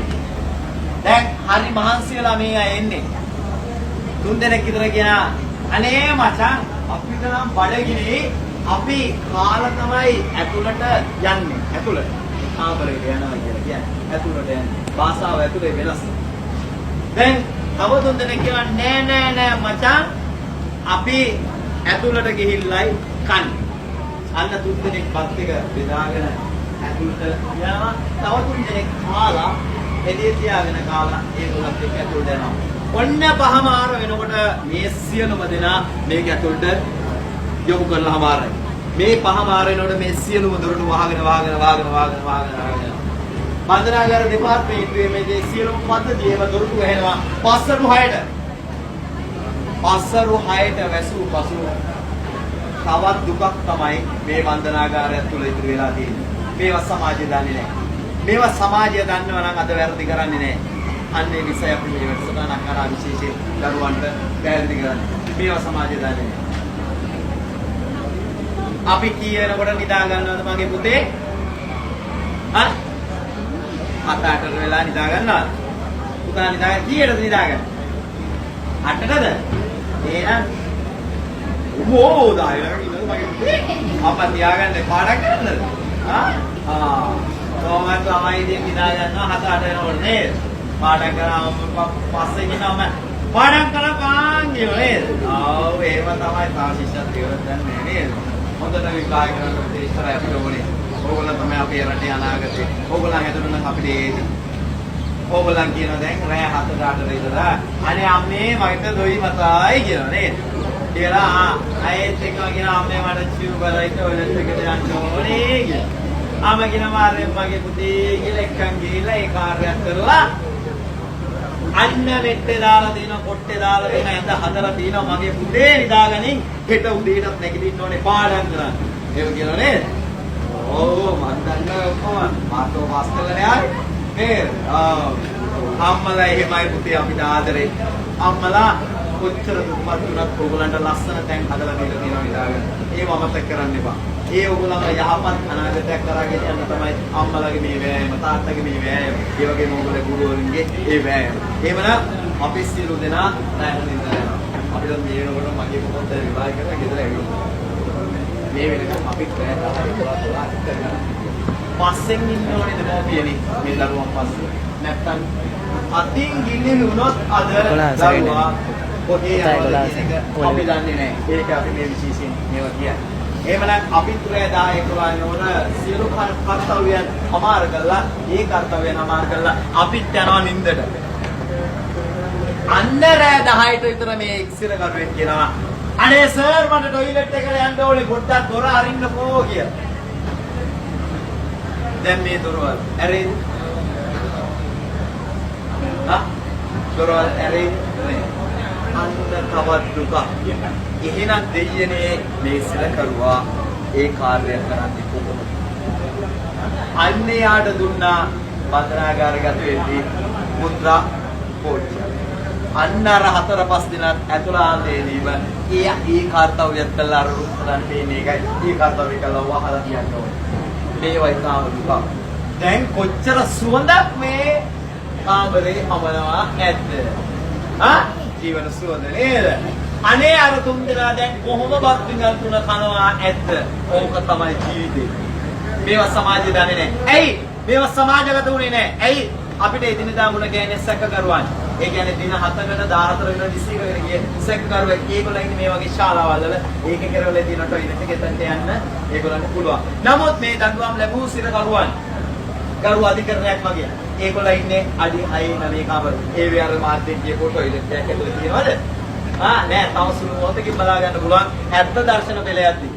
දැන් හරි මහන්සි වෙලා මේ අය එන්නේ. 3 දෙනෙක් විතර කියනවා අනේ මචං අපිට නම් බඩගිනි අපි කාලා තමයි ඇතුළට යන්නේ. ඇතුළට. කාමරේට යනවා කියලා කියන්නේ. ඇතුළට යන්නේ. භාෂාව ඇතුලේ වෙනස්. දැන් තව 3 දෙනෙක් කියනවා නෑ මචං අපි ඇතුළට ගිහිල්ලයි කන්නේ. අන්න 3 දෙනෙක් පත් එක බෙදාගෙන ඇතුළට යනවා. තව 3 දෙනෙක් කාලා එළිය තියාගෙන කාලා ඒගොල්ලත් එක්ක ඇතුළට යනවා. ඔන්න පහමාර වෙනකොට මේ සියලුම දෙනා මේක ඇතුළට යොමු කරලා හමාරයි. මේ පහමාර වෙනකොට මේ සියලුම දොරටු වහගෙන යනවා. බන්ධනාගාර දෙපාර්තමේන්තුවේ මේ සියලුම පද්ධතියම දොරටු වහනවා පස්සරු 6ට. පස්සරු 6ට වැසූ පසු තවත් දුකක් තමයි මේ බන්ධනාගාරය තුළ ඉතුරු වෙලා තියෙන්නේ. මේවා සමාජය දන්නේ නැහැ. මේවා සමාජය දන්නවා නම් අද වැරදි කරන්නේ නැහැ. අන්නේ විසය අපි මේ වැඩසටහනක් කරා විශේෂයෙන් දරුවන්ට පැහැදිලි කරන්නේ. මේවා සමාජය දන්නේ නැහැ. අපි කියනකොට නිදා ගන්නවද මගේ පුතේ? හා? 7-8 වෙලා නිදා ගන්නවද? පුතා නිදා කීයටද නිදා ගන්නේ? 8ටද? එහෙනම් ඕ දායලා ඉන්නද මගේ පුතේ? අප්පා තියාගන්න පාඩම් කරන්නද? කොහොමද තමයි ඉතින් නිදා ගන්නවා 7-8 වෙනකොට නේද? පාඩම් කරාම පස්සේ කියනවා පාඩම් කරපන් කියනවා නේද? ආව් එහෙම තමයි තා ශිෂ්‍යත් ඉවරක් දන්නේ නේද? හොඳට විකාය කරනකොට ඉස්සරහ අපිට ඕනේ. ඕගොල්ලෝ තමයි අපේ රටේ අනාගතේ. ඕගොල්ලන් හැදුණා නම් අපිට ඒදි. ඕගොල්ලන් කියනවා දැන් රෑ 7-8 ඉඳලා අනේ අම්මේ මට දොයි මතයි කියනවා නේද? කියලා ආයෙත් එකම කියනවා අම්මේ මට චිව් බලයිට ඔයලත් එකට යන්න ඕනේ කියලා. ආම කියනවා මාරේ මගේ පුතේ කියලා එක්කන් ගිහිල්ලා ඒ කාර්යයක් කරලා අන්න මෙට්ටේ දාලා දිනවා කොට්ටේ දාලා දින ඇඳ හදලා දිනවා මගේ පුතේ නිදාගනින් හෙට උදේටත් නැගිටින්න ඕනේ පාඩම් කරන්න. ඒක කියනවා නේද? ඕ මන් දන්නවා ඔක්කොම මාතෝ පාස් කරලා ආවේ. නේද? අම්මලා එහෙමයි පුතේ අපිට ආදරේ. අම්මලා කොච්චර දුක්පත් වුණත් ඕගලන්ට ලස්සන තැන් හදලා දීලා තියෙනවා නිදාගන්න. ඒව අමතක කරන්න එපා. ඒ ඕගොල්ලන්ව යහපත් අනාගතයක් කරගෙන යන්න තමයි අම්මලාගේ මේ වෑයම තාත්තගේ මේ වෑයම ඒ වගේම ඕගොල්ලෝ ගුරුවරුන්ගේ ඒ වෑයම. එහෙමනම් අපි සියලු දෙනා නැහැන් ඉඳලා අපිට මේ වෙනකොට මගේ පොත විවාහ කරලා ගෙදර ඇවිල්ලා. මේ වෙනකොට අපිත් වැය කරලා පස්සෙන් ඉන්න ඕනේ දෙමෝපියනි මේ දරුවන් පස්සේ. නැත්තම් අතින් ගිලිහි වුණොත් අද දරුවා පොතේ යනවා අපි දන්නේ නැහැ. ඒක අපි මේ විශේෂයෙන් මේවා කියන්නේ. එහෙමනම් අපිත් රෑ 10 11 ඕන සියලු කර්තව්‍යයන් අමාර කළා. ඒ කර්තව්‍යයන් අමාර කළා අපිත් යනවා නින්දට. අන්න රෑ 10ට විතර මේ එක්සිර කරුවෙක් කියනවා අනේ සර් මට ටොයිලට් එකට යන්න ඕනේ පොඩ්ඩක් දොර අරින්නකෝ කියලා. දැන් මේ දොරවල් ඇරෙයිද? දොරවල් ඇරෙයිද? අන්න තවත් දුක. එහෙනම් දෙයියනේ මේ සිර කරුවා ඒ කාර්යය කරන්නේ කොහොමද? අන්නේ යාට දුන්නා බන්ධනාගාරගත වෙද්දී මුද්‍රා පෝච්චි. අන්න අර 4-5 දිනක් ඇතුළාන්තයේදීම ඒ කාර්යයත් කළා අර රුක්තරන් පේන්නේ එකයි. ඒ කාර්යය කළා වහලා කියන්න ඕනේ. මේවයි තාම දුක. දැන් කොච්චර සුවඳක් මේ කාමරේ අමනවා නැද්ද? ජීවන සුවඳ නේද? අනේ අර 3 දෙනා දැන් කොහොම බත් විඳන් 3 කනවා ඇත්ත? ඕක තමයි ජීවිතේ. මේවා සමාජය දන්නේ නැහැ. ඇයි? මේවා සමාජගත වුණේ නැහැ. ඇයි? අපිට එදිනදා මුණ ගැහෙන සැකකරුවන්. ඒ කියන්නේ දින 7කට 14 වෙනි දිසීකට ගිය සැකකරුවෙක් ඒගොල්ලෝ ඉන්නේ මේ වගේ ශාලාවල් වල. ඒක කරවල තියෙන ටොයිලට් එකකට යන්න ඒගොල්ලන්ට පුළුවන්. නමුත් මේ දඬුවම් ලැබූ සිරකරුවන් ගරු අධිකරණයක් වගේ. ඒගොල්ලෝ ඉන්නේ අඩි 6 9 කාමර. ඒ විහාර මාධ්‍යයේ ටොයිලට් එකක් ඇතුලේ තියෙනවද? නෑ තව සුළු මොහොතකින් බලා ගන්න පුළුවන්. ඇත්ත දර්ශන පෙළයක්දී.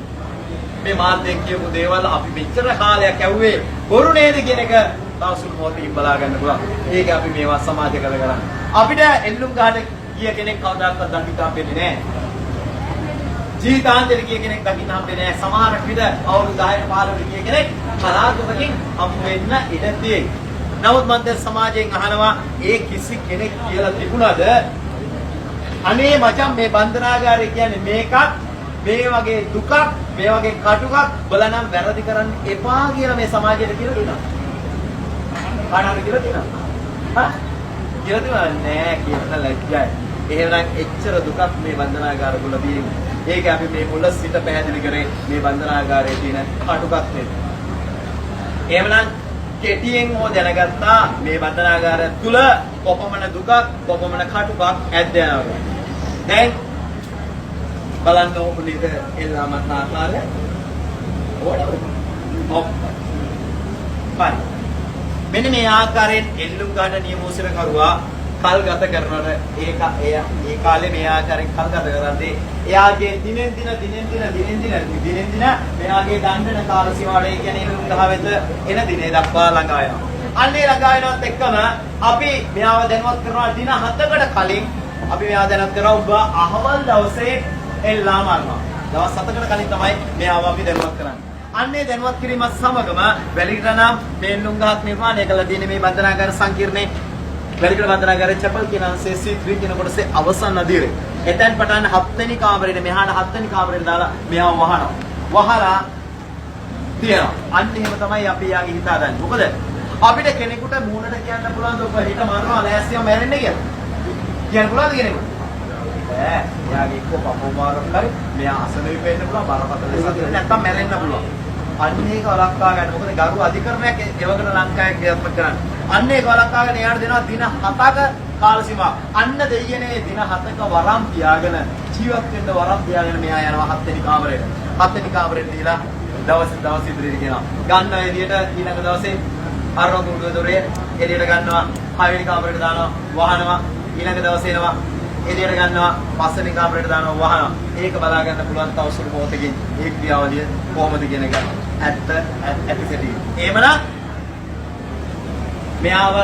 මේ මාධ්‍යයෙන් කියපු දේවල් අපි මෙච්චර කාලයක් ඇහුවේ බොරු නේද කියන එක තව සුළු මොහොතකින් බලා ගන්න පුළුවන්. ඒක අපි මේවා සමාජගත කරගන්න. අපිට එල්ලුම් ගහට ගිය කෙනෙක් කවදාකවත් දකින්න හම්බෙන්නේ නෑ. ජීවිතාන්තෙට ගිය කෙනෙක් දකින්න හම්බෙන්නේ නෑ. සමහරක් විතර අවුරුදු 10 15 ගිය කෙනෙක් කලාතුරකින් හම්බ වෙන්න ඉඩ තියෙයි. නමුත් මම දැන් සමාජයෙන් අහනවා ඒ කිසි කෙනෙක් කියලා තිබුණාද අනේ මචං මේ බන්ධනාගාරය කියන්නේ මේකක් මේ වගේ දුකක් මේ වගේ කටුකක් බලනම් වැරදි කරන්න එපා කියලා මේ සමාජයට කියලා දෙනවා. කාටද කියලා දෙනවා? කියලා දෙනවා නෑ කියන ලැජ්ජයි. එහෙනම් එච්චර දුකක් මේ බන්ධනාගාර වල තියෙන්නේ. ඒක අපි මේ මුල සිට පැහැදිලි කරේ මේ බන්ධනාගාරයේ තියෙන කටුකක් නේද. එහෙමනම් කෙටියෙන් හෝ දැනගත්තා මේ බන්ධනාගාරය තුල කොපමණ දුකක් කොපමණ කටුකක් ඇද්ද යනවා. දැන් බලන්න ඕනෙද එල්ලාමත් ආකාරය ඕන. මෙන්න මේ ආකාරයෙන් එල්ලුම් ගන්න නියම උසර කරුවා කල් ගත කරනකොට ඒ කාලේ මේ ආකාරයෙන් කල් ගත කරද්දී එයාගේ දිනෙන් දින මෙයාගේ දණ්ඩන කාල සීමාවේ කියන්නේ එල්ලුම් ගහ වෙත එන දිනේ දක්වා ළඟා වෙනවා. අන්නේ ළඟා වෙනවත් එක්කම අපි මෙයාව දැනුවත් කරනවා දින 7කට කලින් අපි මෙයාව දැනුවත් කරනවා ඔබ අහවල් දවසේ එල්ලා මරනවා. දවස් 7කට කලින් තමයි මෙයාව අපි දැනුවත් කරන්නේ. අන්නේ දැනුවත් කිරීමත් සමගම වැලිකඩනම් මේ එල්ලුම් ගහක් නිර්මාණය කළ තියෙන මේ බන්ධනාගාර සංකීර්ණේ වැලිකඩ බන්ධනාගාරයේ චැපල් කියන අංශයේ C3 කියන කොටසේ අවසන් අදියරේ. එතෙන් පටන් 7 වෙනි කාමරේට මෙහාට 7 වෙනි කාමරේට දාලා මෙයාව වහනවා. වහලා තියනවා. අන්න එහෙම තමයි අපි යාගේ හිත හදන්නේ. මොකද අපිට කෙනෙකුට මූණට කියන්න පුළුවන් ඔබ හිත මරනවා ලෑස්තිව මැරෙන්න කියලා. කියන්න පුළුවන්ද කෙනෙකුට? යාගේ කොපමමාරක් හරි මෙයා අසනීප වෙන්න පුළුවන් බරපතල දෙයක් නැත්තම් මැරෙන්න පුළුවන්. අන්න ඒක වළක්වා ගන්න. මොකද ගරු අධිකරණයක් එවකට ලංකාවේ ක්‍රියාත්මක කරන්නේ. අන්න ඒක වළක්වා ගන්න එයාට දෙනවා දින 7ක කාල සීමාව. අන්න දෙයියනේ දින 7ක වරම් තියාගෙන ජීවත් වෙන්න වරම් තියාගෙන මෙයා යනවා 7 වෙනි කාමරේට. 7 වෙනි කාමරේට දීලා දවස් ඉදිරියට ගෙනවා. ගන්න එළියට ඊළඟ දවසේ අරන කුඩුව දොරේ එළියට ගන්නවා. 6 වෙනි කාමරේට දානවා වහනවා. ඊළඟ දවසේ එනවා එළියට ගන්නවා 5 වෙනි කාමරේට දානවා වහනවා. ඒක බලා ගන්න පුළුවන් තව සුළු මොහොතකින් ඒ ක්‍රියාවලිය කොහොමද කියන එක ඇත්තටම. එහෙමනම් මෙයාව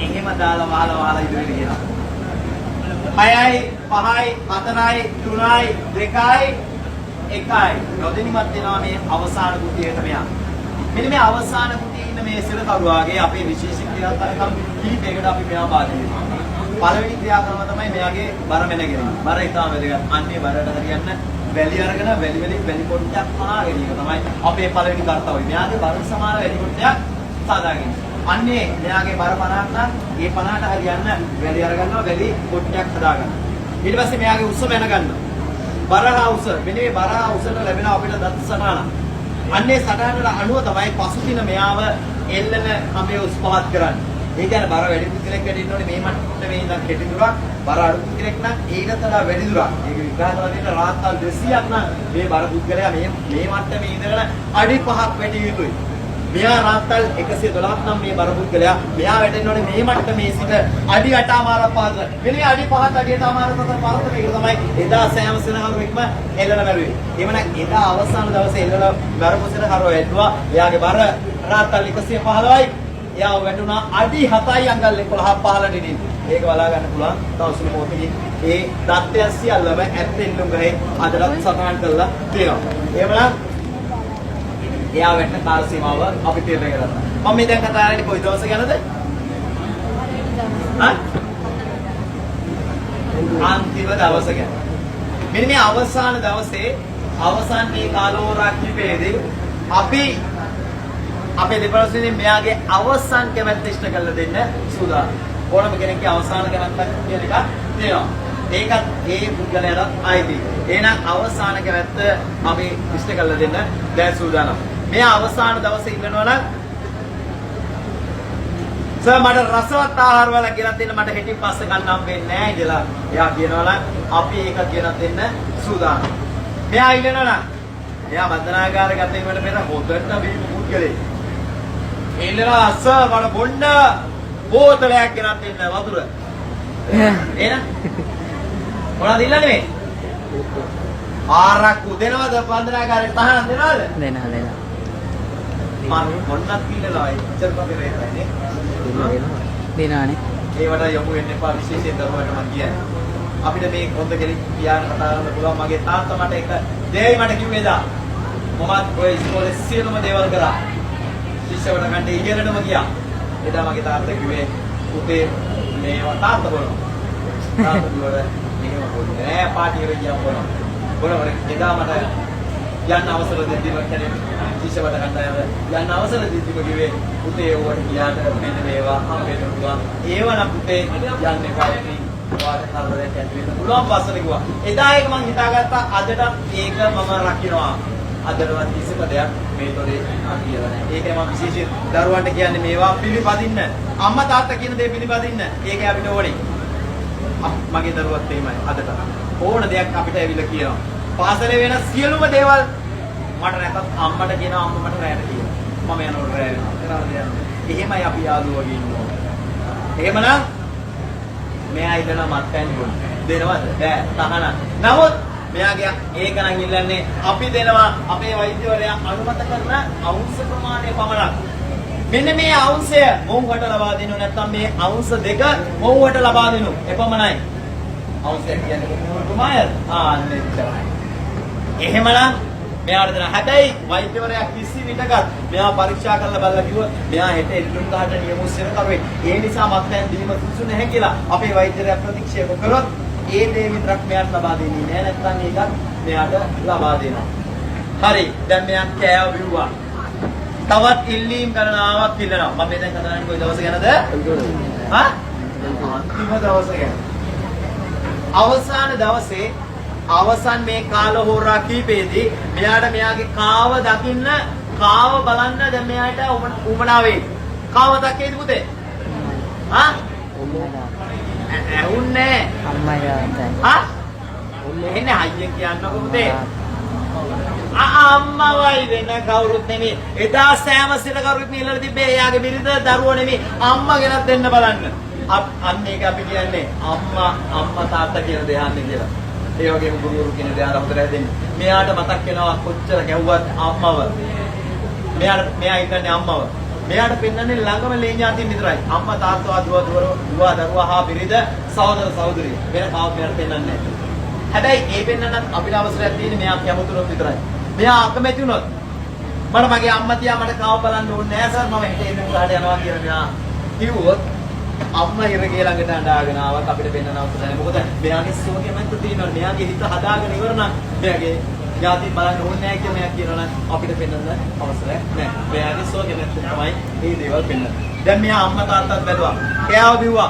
එහෙම දාලා වහලා ඉදිරියට ගෙනවා. 6යි 5යි 4යි 3යි 2යි 1යි නොදෙනිමත් වෙනවා මේ අවසාන කුටියට මෙයා. මෙන්න මේ අවසාන කුටියේ ඉන්න මේ සිරකරුවාගේ අපේ විශේෂ ක්‍රියාකාරකම් කීපයකට අපි මෙයා බාධා වෙනවා. පළවෙනි ක්‍රියාකරම තමයි මෙයාගේ බර මෙන ගැනීම. බර ඉතාම වැදගත්. අන්නේ බරට හරියන්න වැලි අරගෙන වැලි පොට්ටයක් පහගෙන ඉන්න තමයි අපේ පළවෙනි කාර්යය. මෙයාගේ බර සමාන වැලි පොට්ටයක් සාදාගෙන. අන්නේ මෙයාගේ බර 50ක් නම් ඒ 50ට හරියන්න වැලි අරගන්නවා වැලි පොට්ටයක් හදාගන්න. ඊට පස්සේ මෙයාගේ උස මැන ගන්නවා. බරහා උස මෙන්න මේ බරහා උසට ලැබෙන අපිට දත් සටහන. අන්නේ සටහනට අනුව තමයි පසුදින මෙයාව එල්ලන අපේ උස් පහත් කරන්නේ. ඒ කියන්නේ බර වැඩි පුද්ගලෙක් වැඩි ඉන්නෝනේ මේ මට්ටමේ ඉඳන් කෙටි දුරක් බර අඩු පුද්ගලෙක් නම් ඒකට වඩා වැඩි දුරක්. ඒක විග්‍රහ කරලා තියෙන රාත්තල් 200ක් නම් මේ බර පුද්ගලයා මේ මට්ටමේ ඉඳගෙන අඩි 5ක් වැඩි යුතුයි. මෙයා රාත්තල් 112ක් නම් මේ බර පුද්ගලයා මෙයා වැටෙන්න ඕනේ මේ මට්ටමේ සිට අඩි 8මාරක් පහත. මෙන්න මේ අඩි 5ත් අඩි 8මාරක් අතර පාරතක ඒක තමයි එදා සෑම සෙනහරුවෙක්ම එල්ලන බැරුවේ. එවනම් එදා අවසාන දවසේ එල්ලන බරපොසෙන හරව ඇද්දුවා. එයාගේ බර රාත්තල් 115යි. එයා වැටුණා අඩි 7යි අඟල් 11ක් 15 නෙදී. ඒක බලා ගන්න පුළුවන්. තව සුළු මොහොතකින් ඒ தත්ත්වය සියල්ලම ඇත්තෙන්ම ගහේ අදලත් සටහන් කරලා තියෙනවා. එහෙමනම් එයා වැටෙන කාල සීමාව අපි තීරණය කරගන්න. මම මේ දැන් කතා කරන්නේ කොයි දවස ගැනද? අන්තිම දවස ගැන. මෙන්න මේ අවසාන දවසේ අවසාන මේ කාලෝරාක්ෂිපේදී අපි අපේ දෙපළසින් මෙයාගේ අවසාන කැමැත්ත ඉෂ්ට කරලා දෙන්න සූදානම්. ඕනම කෙනෙක්ගේ අවසාන කැමැත්තක් කියන එක තියෙනවා. ඒකත් ඒ පුද්ගලයාට ආйти. එහෙනම් අවසාන කැමැත්ත අපි ඉෂ්ට කරලා දෙන්න දැන් සූදානම්. මෙයා අවසාන දවසේ ඉන්නනවා නම් සර් මට රසවත් ආහාර වල ගෙනත් දෙන්න මට හෙටින් පස්සේ ගන්නම් වෙන්නේ නැහැ කියලා. එයා කියනවා නම් අපි ඒක ගෙනත් දෙන්න සූදානම්. මෙයා ඉන්නනවා නම් එයා බන්ධනාගාරගත වීමට පෙර හොදට බීපු පුද්ගලෙක්. එන්නලා අස්ස මට බොන්න බෝතලයක් ගෙනත් දෙන්න වතුර. එන. මොනවද ඉල්ලන්නේ මේ? ආරක්කු දෙනවද බන්ධනාගාරයට තහනම් දෙනවද? දෙනවා. මම මොන්නත් කිල්ලලා ඉච්චර පතරේ නේ. දෙනවානේ. ඒවට යොමු වෙන්න එපා විශේෂයෙන් දරුවන්ට මම කියන්නේ. අපිට මේ කොන්ද කෙලින් පියාන කතා කරන්න පුළුවන්. මගේ තාත්තා මට එක දෙයි මට කිව්වේ දා. මමත් ඔය ඉස්කෝලේ සියලුම දේවල් කරා. ශිෂ්‍යවට ගන්න ඉගෙනටම ගියා. එදා මගේ තාත්තා කිව්වේ පුතේ මේවා තාත්තා බලනවා. තාත්තා කිව්වල මෙහෙම පොඩි නෑ පාටි එකට ගියාම බලනවා. බලනවා එදා මට යන්න අවසර දෙද්දිම කියන්නේ ශිෂ්‍යවට ගන්න යන්න අවසර දෙද්දිම කිව්වේ පුතේ ඕවට ගියාට මෙන්න මේවා හම්බෙන්න පුළුවන්. ඒවනම් පුතේ යන්න එපා. වාද කරදරයක් ඇති වෙන්න පුළුවන් පස්සට කිව්වා. එදා ඒක මං හිතාගත්තා අදට ඒක මම රකින්නවා. අදටවත් කිසිම දෙයක් මේ තොරේ කියලා නැහැ. ඒකයි මම විශේෂයෙන් දරුවන්ට කියන්නේ මේවා පිළිපදින්න. අම්මා තාත්තා කියන දේ පිළිපදින්න. ඒකයි අපිට ඕනේ. මගේ දරුවත් එහෙමයි අදට. ඕන දෙයක් අපිට ඇවිල්ලා කියනවා. පාසලේ වෙන සියලුම දේවල් මට නැතත් අම්මට කියනවා අම්මා මට රැයට කියනවා. මම යනකොට රැය වෙනවා. එහෙමයි අපි යාළුවෝ වගේ ඉන්නවා. එහෙමනම් මෙයා ඉතන මත්පැන් දුන්න. දෙනවද? බෑ. තහනම්. නමුත් මෙයාගේ ඒක නම් ඉල්ලන්නේ අපි දෙනවා අපේ වෛද්‍යවරයා අනුමත කරන අවුන්ස් ප්‍රමාණය පමණක්. මෙන්න මේ අවුන්සය මොවුන්ට ලබා දෙනු නැත්නම් මේ අවුන්ස් දෙක මොවුන්ට ලබා දෙනු. එපමණයි. අවුන්සය කියන්නේ කොහොමද? අන්න එච්චරයි. එහෙමනම් මෙයාට දෙන හැබැයි වෛද්‍යවරයා කිසි විටකත් මෙයා පරීක්ෂා කරලා බලලා කිව්වා මෙයා හෙට එල්ලුම් ගහට නියම උස්සන කරුවේ. ඒ නිසා මත්පැන් දීම සුසු නැහැ කියලා අපේ වෛද්‍යවරයා ප්‍රතික්ෂේප කරොත් ඒ දේ විතරක් මෙයාට ලබා දෙන්නේ නෑ. නැත්නම් ඒකත් මෙයාට ලබා දෙනවා. හරි. දැන් මෙයා කෑව බිව්වා. තවත් ඉල්ලීම් ගණනාවක් ඉල්ලනවා. මම මේ දැන් කතා කරන්නේ කොයි දවස ගැනද? හා? අන්තිම දවස ගැන. අවසාන දවසේ අවසන් මේ කාල හෝරා කීපෙදී මෙයාට මෙයාගේ කාව දකින්න කාව බලන්න දැන් මෙයාට උමනා වෙයි. කාව දක්කේද පුතේ? හා? ඇහුන්නේ අම්මයි හා? එන්නේ අයියෙන් කියන්නකො පුතේ. අම්මවයි වෙන කවුරුත් නෙමෙයි. එදා සෑම සිර කරුවෙක් නිලලා තිබ්බේ එයාගේ බිරිඳ දරුවෝ නෙමෙයි. අම්මා ගෙනත් දෙන්න බලන්න. අන්න ඒක අපි කියන්නේ අම්මා තාත්තා කියන දේ අහන්නේ කියලා. ඒ වගේම ගුරුවරු කියන දේ අහලා හොඳට හැදෙන්නේ. මෙයාට මතක් වෙනවා කොච්චර ගැව්වත් අම්මව. මෙයා ඉන්නේ අම්මව. මෙයාට පෙන්වන්නේ ළඟම ලේ ඥාතින් විතරයි. අම්මා තාත්තා දුවා හා බිරිඳ සහෝදර සහෝදරිය. වෙන කවුරුත් මෙයාට පෙන්වන්නේ නැහැ. හැබැයි ඒ පෙන්වන්නත් අපිට අවසරයක් තියෙන්නේ මෙයා කැමතුනොත් විතරයි. මෙයා අකමැති වුණොත් මට මගේ අම්මා තියා මට කාව බලන්න ඕනේ නෑ සර් මම හෙට එන්න උඩට යනවා කියලා මෙයා කිව්වොත් අම්මා ඉරගේ ළඟට අඬාගෙන ආවත් අපිට පෙන්වන්න අවශ්‍ය නැහැ. මොකද මෙයාගේ සෝකේ මැත්ත තියෙනවා. මෙයාගේ හිත හදාගෙන ඉවර නම් මෙයාගේ ඥාති බලන්න ඕනේ නැහැ කියලා මෙයා කියනවා නම් අපිට පෙන්වන්න අවශ්‍යයක් නැහැ. මෙයාගේ සෝකේ මැත්ත තමයි මේ දේවල් පෙන්වන්නේ. දැන් මෙයා අම්මා තාත්තත් බැලුවා. කෑව බිව්වා.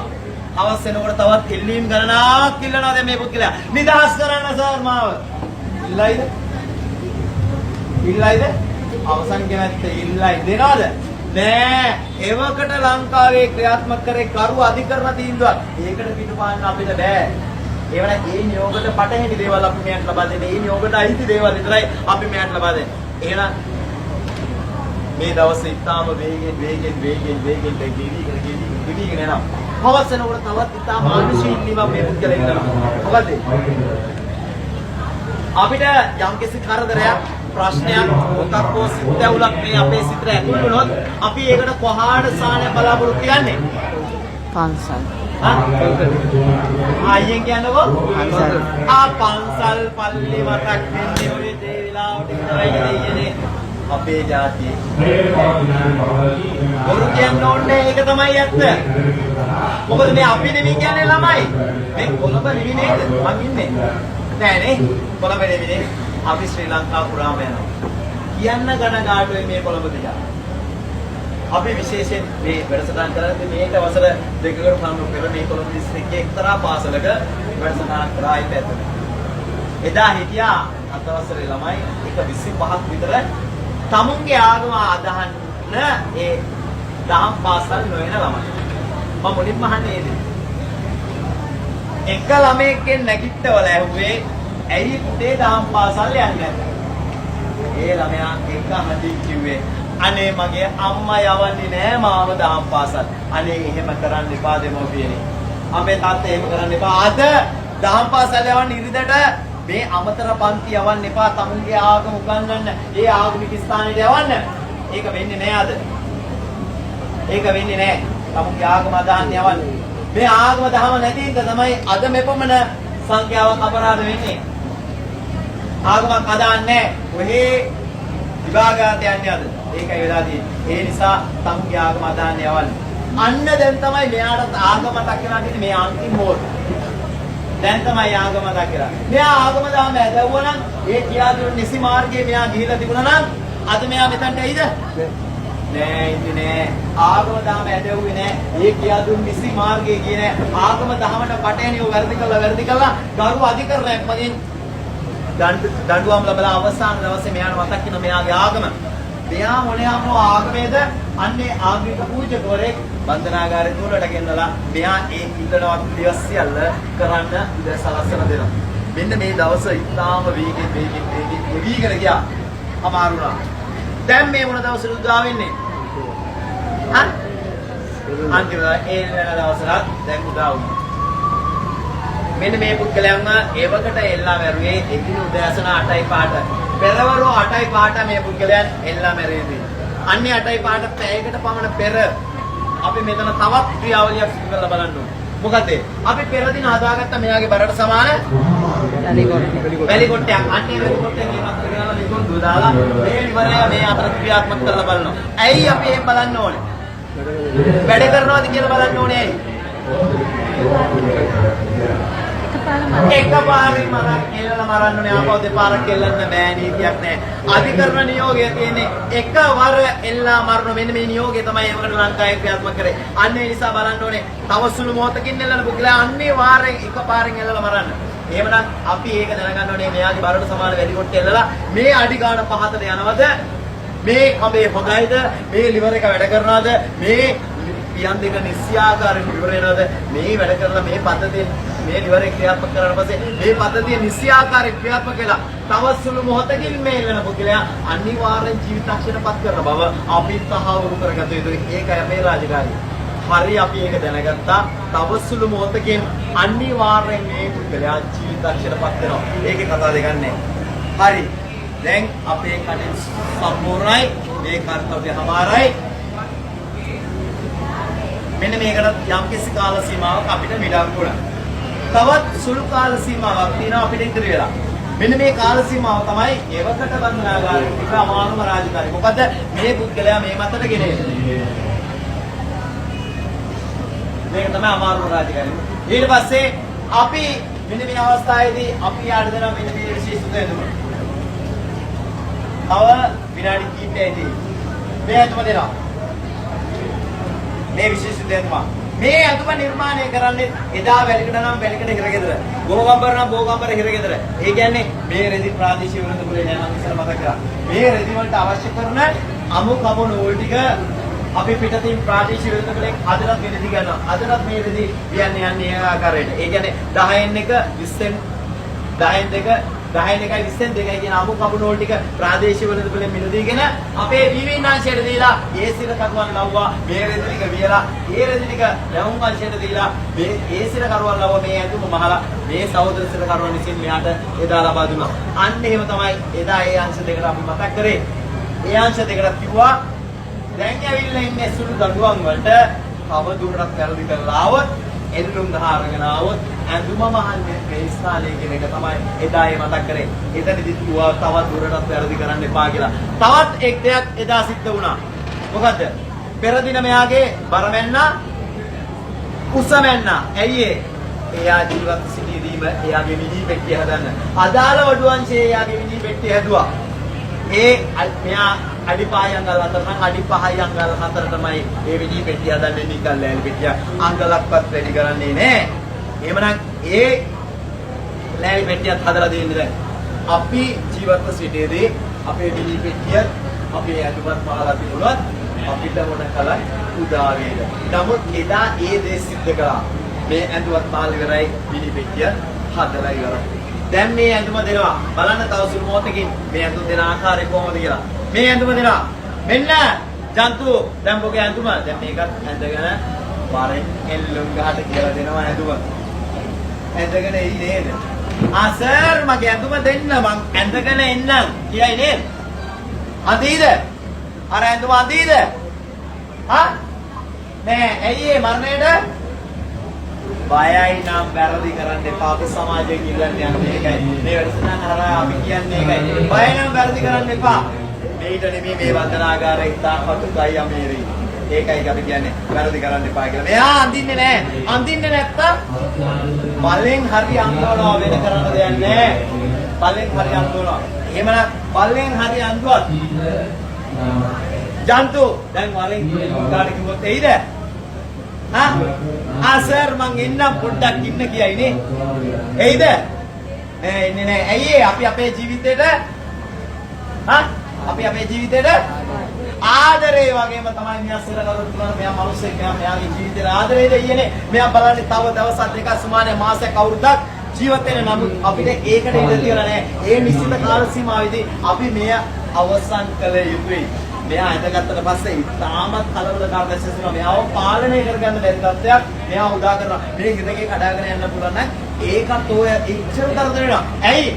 අවස් වෙනකොට තවත් ඉල්ලීම් ගණනාවක් ඉල්ලනවා දැන් මේ පුද්ගලයා. නිදහස් කරන්න සර් මාව. ඉල්ලයිද? අවසන් කැමැත්ත ඉල්ලයි දෙනවද? නෑ. එවකට ලංකාවේ ක්‍රියාත්මක කරේ කරු අධිකරණ තීන්දුවක්. ඒකට පිටුපාන්න අපිට බෑ. ඒවල ඒ නියෝගයට පටහැනි දේවල් අපි මෙයන්ට ලබා දෙන්නේ. ඒ නියෝගයට අයිති දේවල් විතරයි අපි මෙයන්ට ලබා දෙන්නේ. එහෙනම් මේ දවසේ ඉතාම වේගෙන් ගෙවිගෙන යනවා. හවස වෙනකොට තවත් ඉතාම අනුශීලීව මේ පුද්ගලයා ඉන්නවා. මොකද අපිට යම්කිසි කරදරයක් ප්‍රශ්නයක් මොකක්කෝ සිත්ඇවුලක් මේ අපේ සිතට ඇතුල් වුණොත් අපි ඒකට කොහාට සාහනය බලාපොරොත්තු යන්නේ? පන්සල්. අයියෙන් කියන්නකෝ පන්සල්. පන්සල් පල්ලි මතක් වෙන්නේ ඔය දේ වෙලාවට විතරයි දෙයියනේ. අපේ ජාතියේ බොරු කියන්න ඕනේ ඒක තමයි ඇත්ත. මොකද මේ අපි නෙමෙයි කියන්නේ ළමයි. මේ කොළඹ නෙමෙයි නේද? මං ඉන්නේ. නෑනේ කොළඹ නෙමෙයි. අපි ශ්‍රී ලංකාව පුරාම යනවා. කියන්න ගණගාටුවේ මේ කොළඹ දිහා. අපි විශේෂයෙන් මේ වැඩසටහන් කරන්නේ මේක වසර දෙකකට පමණ පෙර මේ කොළඹ දිස්ත්‍රික්කයේ එක්තරා පාසලක වැඩසටහන් කරා ඉත ඇත. එදා හිටියා අතවසරේ ළමයි 25ක් විතර තමුන්ගේ ආගම අදහන්න ඒ දහම් පාසල් නොයන ළමයි. මම මුලින්ම අහන්නේ ඒක. එක ළමයෙක්ගෙන් නැගිටවල ඇහුවේ ඇයි පුතේ දහම් පාසල් යන්නේ නැද්ද? ඒ ළමයා එක හදින් කිව්වේ අනේ මගේ අම්මා යවන්නේ නෑ මාව දහම් පාසල්. අනේ එහෙම කරන්න එපා දෙමෝපියනි. අපේ තාත්තා එහෙම කරන්න එපා. අද දහම් පාසල් යවන්න ඉරිදට මේ අමතර පන්ති යවන්න එපා. තමුන්ගේ ආගම උගන්වන්න. ඒ ආගමික ස්ථානෙට යවන්න. ඒක වෙන්නේ නෑ අද. ඒක වෙන්නේ නෑ. තමුන්ගේ ආගම අදහන්න යවන්න. මේ ආගම දහම නැති ඉඳ තමයි අද මෙපමණ සංඛ්‍යාවක් අපරාධ වෙන්නේ. ආගමක් අදහන්නේ ඔහේ විභාගات යන්නේ අද. ඒකයි වෙලා තියෙන්නේ. ඒ නිසා තමුන්ගේ ආගම අදහන්න යවන්න. අන්න දැන් තමයි මෙයාට ආගම මතක් වෙනවා කියන්නේ මේ අන්තිම මොහොත. දැන් තමයි ආගම මතක් කරන්නේ. මෙයා ආගම දාම ඇදවුවා නම් ඒ කියා දුන්න නිසි මාර්ගයේ මෙයා ගිහිලා තිබුණා නම් අද මෙයා මෙතනට ඇයිද? නෑ ඉන්නේ නෑ. ආගම දාම ඇදවුවේ නෑ. ඒ කියා දුන්න නිසි මාර්ගයේ ගියේ නෑ. ආගම දහමට පටේනිය වැරදි කළා ගරු අධිකරණයක් මගින් දඬුවම් ලැබලා අවසාන දවසේ මෙයාට මතක් වෙන මෙයාගේ ආගම. මෙයා මොනියාම ආගමේද අන්නේ ආගමික පූජකවරයෙක් බන්ධනාගාරේ තුලට ගෙන්නලා මෙයා ඒ ඉල්ලනවත් දිවස් සියල්ල කරන්න ඉඩ සලස්සන දෙනවා. මෙන්න මේ දවස ඉතාම වේගෙන් වීගෙන ගියා. අමාරු වුණා. දැන් මේ මොන දවසද උදා වෙන්නේ? හා? අන්තිම ඒ වෙන දවසට දැන් උදා වුණා. මෙන්න මේ පුද්ගලයන්ව ඒවකට එල්ලා මැරුවේ එදින උදෑසන 8යි පාට. පෙරවරු 8යි පාට මේ පුද්ගලයන් එල්ලා මැරෙන්නේ. අන්නේ 8යි පාට පැයකට පමණ පෙර අපි මෙතන තවත් ක්‍රියාවලියක් සිදු කරලා බලන්න ඕනේ. මොකද අපි පෙර දින හදාගත්ත මෙයාගේ බරට සමාන වැලිකොට්ටයක්. අන්නේ වැලිකොට්ටේ මේවත් කරලා ලිකොන්ඩු දාලා මේ ඉවරය මේ අතර ක්‍රියාත්මක කරලා බලනවා. ඇයි අපි එහෙම බලන්න ඕනේ? වැඩ කරනවාද කියලා බලන්න ඕනේ ඇයි? එකපාරින් මරක් එල්ලලා මරන්න ඕනේ. ආපහු දෙපාරක් එල්ලන්න බෑ. නීතියක් නෑ. අධිකරණ නියෝගය තියෙන්නේ එකවර එල්ලා මරන මෙන්න මේ නියෝගය තමයි ඒකට ලංකාවේ ක්‍රියාත්මක කරේ. අන්න ඒ නිසා බලන්න ඕනේ තව සුළු මොහොතකින් එල්ලන පුද්ගලයා අනිවාර්යෙන් එකපාරින් එල්ලලා මරන්න. එහෙමනම් අපි ඒක දැනගන්න ඕනේ මෙයාගේ බරට සමාන වැඩි කොට එල්ලලා මේ අඩි ගන්න පහතට යනවද? මේ කඹේ හොගයිද? මේ liver එක වැඩ කරනවද? මේ පියන් දෙක නිස්යාකාරයෙන් ඉවර වෙනවද? මේ වැඩ කරලා මේ පද්ධතිය මේ liver එක ක්‍රියාත්මක කරලා පස්සේ මේ පද්ධතිය නිස්යාකාරයෙන් ක්‍රියාත්මක වෙලා තව සුළු මොහොතකින් මේ වෙන පුද්ගලයා අනිවාර්යෙන් ජීවිතක්ෂණපත් කරන බව අපි තහවුරු කරගත යුතුයි. ඒකයි අපේ රාජකාරිය. හරි අපි ඒක දැනගත්තා. තව සුළු මොහොතකින් අනිවාර්යෙන් මේ පුද්ගලයා ජීවිතක්ෂණපත් වෙනවා. ඒකේ කතා දෙකක් නැහැ. හරි. දැන් අපේ කටයුතු සම්පූර්ණයි. මේ කාර්යය හමාරයි. මෙන්න මේකට යම්කිසි කාල සීමාවක් අපිට මිඩක් වුණා. තවත් සුළු කාල සීමාවක් තියෙනවා අපිට ඉතිරි වෙලා. මෙන්න මේ කාල සීමාව තමයි ඒවකට බන්ධනාගාරයේ තිබෙන අමාරුම රාජකාරිය. මොකද මේ පුද්ගලයා මේ මතට ගෙනෙන්නේ. මේක තමයි අමාරුම රාජකාරිය. ඊට පස්සේ අපි මෙන්න මේ අවස්ථාවේදී අපි යාට දෙනවා මෙන්න මේ විශේෂ දෙයක්. තව විනාඩි කිහිපයකදී මේ අතුම දෙනවා. මේ විශේෂ දෙයක් මේ අතුම නිර්මාණය කරන්නේ එදා වැලිකඩ නම් වැලිකඩ හිරගෙදර. බෝගම්බර නම් බෝගම්බර හිරගෙදර. ඒ කියන්නේ මේ රෙදි ප්‍රාදේශීය වෘන්ද කුලේ නෑ මම ඉස්සර මතක් කරා. මේ රෙදි වලට අවශ්‍ය කරන අමු කමු නූල් ටික අපි පිටතින් ප්‍රාදේශීය වෘන්ද කුලේ අදටත් වෙනදි ගන්නවා. අදටත් මේ රෙදි යන්නේ ඒ ආකාරයට. ඒ කියන්නේ 10න් 1 20න් 10න් 2 10න් 1යි 20න් 2යි කියන අමු කමු නූල් ටික ප්‍රාදේශීය වෘන්ද කුලේ මිලදීගෙන අපේ විවිධාංශයට දීලා ඒ සිර කරුවන් ලව්වා මේ රෙදි ටික වියලා ඒ රෙදි ටික ලැබුම් අංශයට දීලා මේ ඒ සිර කරුවන් ලව්වා මේ ඇඳුම මහලා මේ සහෝදර සිර කරුවන් විසින් මෙයාට එදා ලබා දුන්නා. අන්න එහෙම තමයි එදා ඒ අංශ දෙකට අපි මතක් කරේ. ඒ අංශ දෙකට කිව්වා දැන් ඇවිල්ලා ඉන්නේ සුළු දඬුවම් වලට තව දුරටත් වැරදි කරලා ආවොත් එල්ලුම් දහාරගෙන ආවොත් ඇඳුම මහන්නේ මේ ස්ථානයේ කියන එක තමයි එදා ඒ මතක් කරේ. එතනදිත් කිව්වා තව දුරටත් වැරදි කරන්න එපා කියලා. තවත් එක් දෙයක් එදා සිද්ධ වුණා. මොකද්ද? පෙර දින මෙයාගේ බරමැන්න කුසමැන්න. ඇයි ඒ? එයා ජීවත් සිටීදීම එයාගේ මිනි පෙට්ටිය හදන්න. අදාළ වඩු අංශයේ එයාගේ මිනි පෙට්ටිය හැදුවා. ඒ මෙයා අඩිපහයි අංගල් හතර නම් අඩිපහයි අංගල් හතර තමයි ඒ මිනි පෙට්ටිය හදන්නේ. නිකන් ලෑලි පෙට්ටිය අංගලක්වත් වැඩි කරන්නේ නැහැ. එහෙමනම් ඒ ලෑලි පෙට්ටියත් හදලා දෙන්නේ දැන්. අපි ජීවත් සිටීදී අපේ මිනි පෙට්ටිය අපේ ඇතුළත් පහලා තිබුණොත් අපිට මොන කලයි උදා වේද. නමුත් එදා ඒ දේ සිද්ධ කළා. මේ ඇඳුවත් පහල ඉවරයි මිනි පෙට්ටිය හදලා ඉවරයි. දැන් මේ ඇඳුම දෙනවා. බලන්න තව සුළු මොහොතකින් මේ ඇඳුම් දෙන ආකාරය කොහොමද කියලා. මේ ඇඳුම දෙනවා. මෙන්න ජන්තු දැන් මොකේ ඇඳුම දැන් මේකත් ඇඳගෙන පාරෙන් එල්ලුම් ගහට කියලා දෙනවා ඇඳුම ඇඳගෙන එයි නේද සර් මගේ ඇඳුම දෙන්න මං ඇඳගෙන එන්නම් කියයි නේද අඳීද අර ඇඳුම අඳීද හා නෑ ඇයි ඒ මරණයට බයයි නම් වැරදි කරන්න එපා අපි සමාජයෙන් ඉල්ලන්නේ යන්නේ ඒකයි මේ වැඩසටහන හරහා අපි කියන්නේ ඒකයි බය නම් වැරදි කරන්න එපා මේිට නෙමෙයි මේ වන්දනාගාරය ඉතාපතුයි අමේරි ඒකයි අපි කියන්නේ වැරදි කරන්න එපා කියලා මෙයා අඳින්නේ නැත්තම් බලෙන් හරි අඳවනවා වෙන කරන්න දෙයක් නැහැ බලෙන් හරි අඳවනවා එහෙමනම් බලෙන් හරි අඳුවත් ජන්තු දැන් වලින් කාට කිව්වොත් එයිද සර් මං එන්නම් පොඩ්ඩක් ඉන්න කියයි නේ එයිද නෑ එන්නේ නෑ ඇයි අපි අපේ ජීවිතේට අපි අපේ ජීවිතේට ආදරේ වගේම තමයි මෙයා සිර කරුත් තුනන මෙයා මිනිස්සෙක් මෙයාගේ ජීවිතේට ආදරේ දෙයියනේ මෙයා බලන්නේ තව දවස් දෙකක් සුමානේ මාසයක් අවුරුද්දක් ජීවත් වෙන නමුත් අපිට ඒකට ඉඩ තියලා නෑ ඒ නිශ්චිත කාල සීමාවෙදී අපි මෙය අවසන් කළ යුතුයි මෙයා ඇඳගත්තට පස්සේ ඉතාමත් කලබලකාරී දැසෙනවා මෙයාව පාලනය කරගන්න බැරි තත්ත්වයක් මෙයා උදා කරනවා මේ හිතකේ කඩාගෙන යන්න පුළුවන් නම් ඒකත් ඔය ඉච්ඡර කරදර වෙනවා ඇයි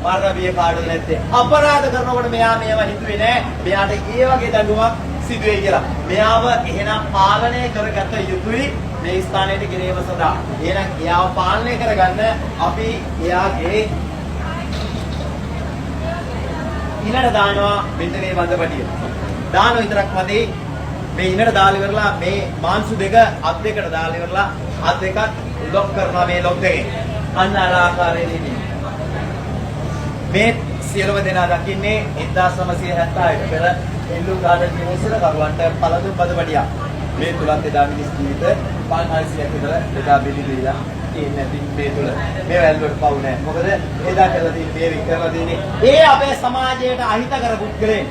මාර්ගවිය කාඩුව නැත්තේ අපරාධ කරනකොට මෙයා මේව හිතුවේ නෑ මෙයාට ඒ වගේ දඬුවමක් සිදු වෙයි කියලා මෙයාව එහෙනම් පාලනය කරගත යුතුයි මේ ස්ථානයට ගෙනීම සඳහා එහෙනම් එයාව පාලනය කරගන්න අපි එයාගේ ඉනට දානවා මෙන්න මේ වඳපටිය. දාන විතරක් මදි. මේ ඉනට දාලා ඉවරලා මේ මාංශු දෙක අත් දෙකට දාලා ඉවරලා අත් දෙකත් ලොක් කරනවා මේ ලොක් එකෙන්. අන්න අර ආකාරයෙන් මේ සියලුම දෙනා දකින්නේ 1976 පෙර එල්ලු ගාඩන් නිවසේද කරුවන්ට පළතුරු බඳපටිය. මේ තුලත් එදා මිනිස් ජීවිත 500ක් විතර එදා බෙලි දීලා ඉන්නේ මේ තුල මේ වැල්වට පවු නැහැ. මොකද එදා කළා තියෙන්නේ මේ විකරලා තියෙන්නේ. ඒ අපේ සමාජයට අහිත කර පුද්ගලයන්,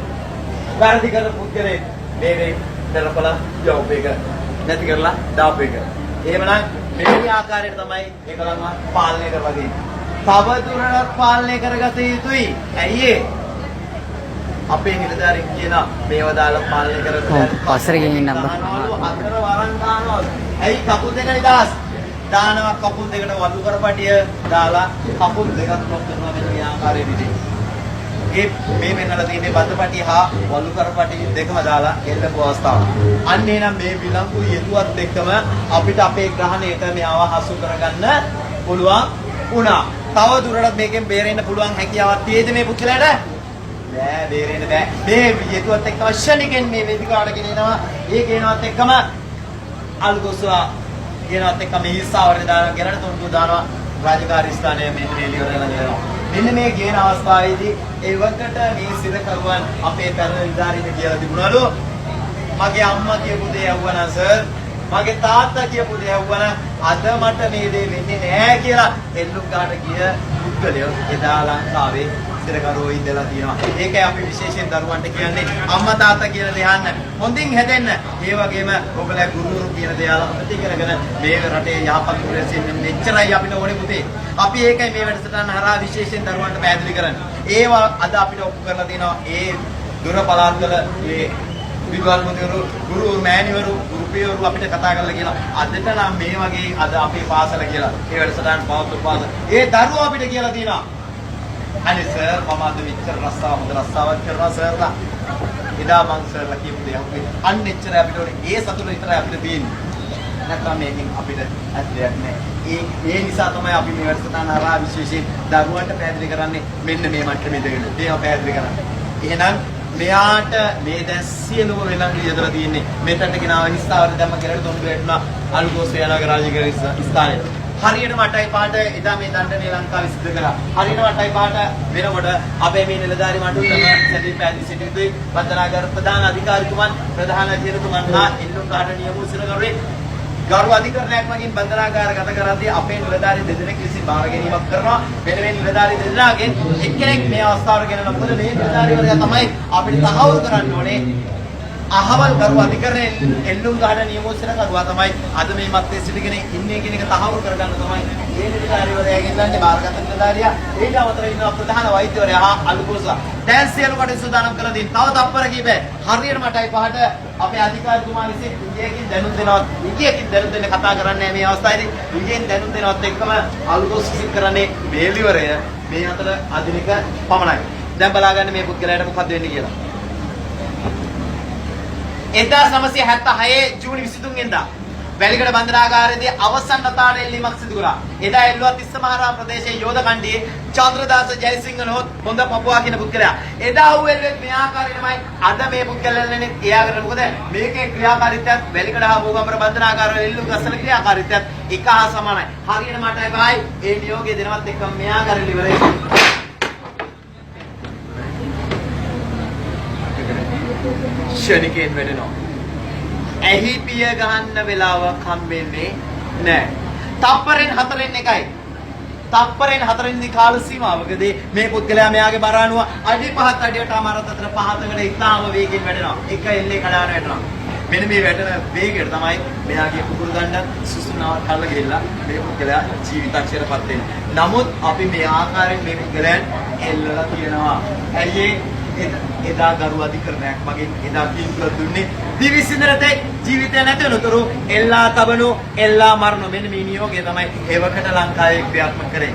වැරදි කර පුද්ගලයන් මේ දරපල ජොබ් එක නැති කරලා දාප් එක. එහෙමනම් මේ ආකාරයට තමයි ඒකලම පාලනය කරලා තියෙන්නේ. තව දුරටත් පාලනය කරගත යුතුයි. ඇයි ඒ? අපේ නිලධාරීන් කියන මේව දාලා පාලනය කරලා පස්සර ගෙනින්න නම් අතර වරන් දානවා. ඇයි කපුල් දෙක නිදාස්? දානවා කපුල් දෙකට වලු කරපටිය දාලා කපුල් දෙකක් ලොක් කරනවා මෙන්න මේ ආකාරයේ විදිහට. ඒ මේ වෙනලා තියෙන බඳපටිය හා වලු කරපටිය දෙකම දාලා එල්ලපු අවස්ථාව. අන්න එනම් මේ විලංගු යෙදුවත් එක්කම අපිට අපේ ග්‍රහණයට මෙයාව හසු කරගන්න පුළුවන් වුණා. තව දුරටත් මේකෙන් බේරෙන්න පුළුවන් හැකියාවක් තියෙද මේ පුද්ගලයාට? බෑ බේරෙන්න බෑ. මේ යෙදුවත් එක්කම ශනිකෙන් මේ වේදිකාවට ගෙනිනවා. ඒ ගෙනවත් එක්කම අල්ගොස්වා ගෙනත් එක්ක මේ හිස්සාවරේ දානවා ගෙනට තුන්තු දානවා රාජකාරී ස්ථානයේ මෙන්න මේ එළියවල යනවා මෙන්න මේ ගේන අවස්ථාවේදී ඒ වකට මේ සිරකරුවන් අපේ පැරණි නිලධාරීන් කියලා තිබුණලු මගේ අම්මා කියපු දේ යවුවා සර් මගේ තාත්තා කියපු දේ යවුවා අද මට මේ දේ වෙන්නේ නැහැ කියලා එල්ලුම් ගාට ගිය පුද්ගලයෝ එදා ලංකාවේ සිරකරුවෝ ඉඳලා තියෙනවා ඒකයි අපි විශේෂයෙන් දරුවන්ට කියන්නේ අම්මා තාත්තා කියන දේ අහන්න හොඳින් හැදෙන්න ඒ වගේම ඔයගොල්ලෝ ගුරුතුරු කියන දේ අහලා ප්‍රති කරගෙන මේ රටේ යහපත් පුරසින් මෙච්චරයි අපිට ඕනේ පුතේ අපි ඒකයි මේ වැඩසටහන හරහා විශේෂයෙන් දරුවන්ට පැහැදිලි කරන්නේ ඒවා අද අපිට ඔප්පු කරලා තියෙනවා ඒ දුර පළාත්වල මේ විද්වාන් මුදිවරු ගුරු මෑණිවරු ගුරුපියවරු අපිට කතා කරලා කියලා අදට නම් මේ වගේ අද අපේ පාසල කියලා ඒ වැඩසටහන පවත්වපු පාසල ඒ දරුවෝ අපිට කියලා තියෙනවා අනේ සර් මම අද විතර රස්සාව හොඳ රස්සාවක් කරනවා සර්ලා එදා මං සර්ලා කියපු දේ අපි අන්න එච්චර අපිට ඕනේ ඒ සතුට විතරයි අපිට තියෙන්නේ නැත්නම් මේකෙන් අපිට ඇත්තයක් නැහැ ඒ නිසා තමයි අපි මේ වැඩසටහන හරහා විශේෂයෙන් දරුවන්ට පැහැදිලි කරන්නේ මෙන්න මේ මට්ටමේ දෙගෙන ඒවා පැහැදිලි කරන්නේ එහෙනම් මෙයාට මේ දැන් සියලුම වෙනංගු යදලා තියෙන්නේ මෙතනට ගෙනාව හිස්තාවර දැම්ම කියලා තොම්බ වැටුණා අලුගෝස් යනවාගේ රාජකාරී ස්ථානයේ හරියටම 8යි පාට එදා මේ දණ්ඩනය ලංකාවේ සිදු කරා. හරියටම 8යි පාට වෙනකොට අපේ මේ නිලධාරි මණ්ඩලම සැදී පැහැදිලි සිටියුතුයි වන්දනාගාර ප්‍රධාන අධිකාරිතුමන් ප්‍රධාන අධිකාරිතුමන් හා එල්ලුම් කාඩ නියම සිරකරුවේ ගරු අධිකරණයක් මගින් බන්ධනාගාර ගත කරද්දී අපේ නිලධාරි දෙදෙනෙක් විසින් බාර ගැනීමක් කරනවා. මෙන්න මේ නිලධාරි දෙදෙනාගෙන් එක්කෙනෙක් මේ අවස්ථාවට ගෙනලා මොකද මේ නිලධාරිවරයා තමයි අපිට තහවුරු කරන්න ඕනේ අහවල් කරුව අධිකරණයේ එල්ලුම් ගහන නියමෝත්සන කරුවා තමයි අද මේ මැත්තේ සිටිගෙන ඉන්නේ කියන එක තහවුරු කරගන්න තමයි මේ නිලධාරිවරයාගෙන් ගන්නේ බාරගත නිලධාරියා. ඊට අමතරව ඉන්නවා ප්‍රධාන වෛද්‍යවරයා අලුපුරුසා. දැන් සියලු කටයුතු සූදානම් කරලා දෙන්න. තව තප්පර කීපයක් හරියට මටයි පහට අපේ අධිකාරිතුමා විසින් විජයකින් දැනුම් දෙනවත් විජයකින් දැනුම් දෙන්න කතා කරන්නේ මේ අවස්ථාවේදී විජයෙන් දැනුම් දෙනවත් එක්කම අලුපුරුස සිත් කරන්නේ මේලිවරය මේ අතර අධිනික පමණයි. දැන් බලාගන්න මේ පුද්ගලයාට මොකක්ද වෙන්නේ කියලා. 1976 ජූනි 23 වෙනිදා වැලිකඩ බන්ධනාගාරයේදී අවසන් රතාට එල්ලීමක් සිදු කළා. එදා එල්ලුවා තිස්ස මහරාම ප්‍රදේශයේ යෝධ කණ්ඩියේ චන්ද්‍රදාස ජයසිංහ නෝත් හොඳ පපුවා කියන පුද්ගලයා. එදා ඌ එල්ලුවේ මේ ආකාරයෙන්මයි අද මේ පුද්ගලයන්න්නේ එයාකට මොකද මේකේ ක්‍රියාකාරීත්වයත් වැලිකඩ හා මූගම්බර බන්ධනාගාරවල එල්ලු ගස්සන ක්‍රියාකාරීත්වයත් එක හා සමානයි. හරියට මටයි බයි ඒ නියෝගය දෙනවත් එක්කම මෙයා කරලි ඉවරයි. ශනිකෙන් වැඩෙනවා. ඇහි පිය ගහන්න වෙලාවක් හම්බෙන්නේ නැහැ. තප්පරෙන් 4න් එකයි. තප්පරෙන් 4න් දී කාල සීමාවකදී මේ පුද්ගලයා මෙයාගේ බර අනුව අඩි 5ක් අඩියට අමාරත් අතර පහතකට ඉතාම වේගෙන් වැඩෙනවා. එක එල්ලේ කඩාන වැටෙනවා. මෙන්න මේ වැටෙන වේගයට තමයි මෙයාගේ කුකුරු දණ්ඩ සුසුනාව කල්ල ගිහිල්ලා මේ පුද්ගලයා ජීවිතක්ෂරපත් වෙන්නේ. නමුත් අපි මේ ආකාරයෙන් මේ පුද්ගලයන් එල්ලලා තියෙනවා. ඇයි එදා ගරු අධිකරණයක් මගෙන් එදා පිළිතුර දුන්නේ දිවිසින්දරතේ ජීවිතය නැති වෙනතුරු එල්ලා තබනු එල්ලා මරණු මෙන්න මේ නියෝගය තමයි එවකට ලංකාවේ ක්‍රියාත්මක කරේ.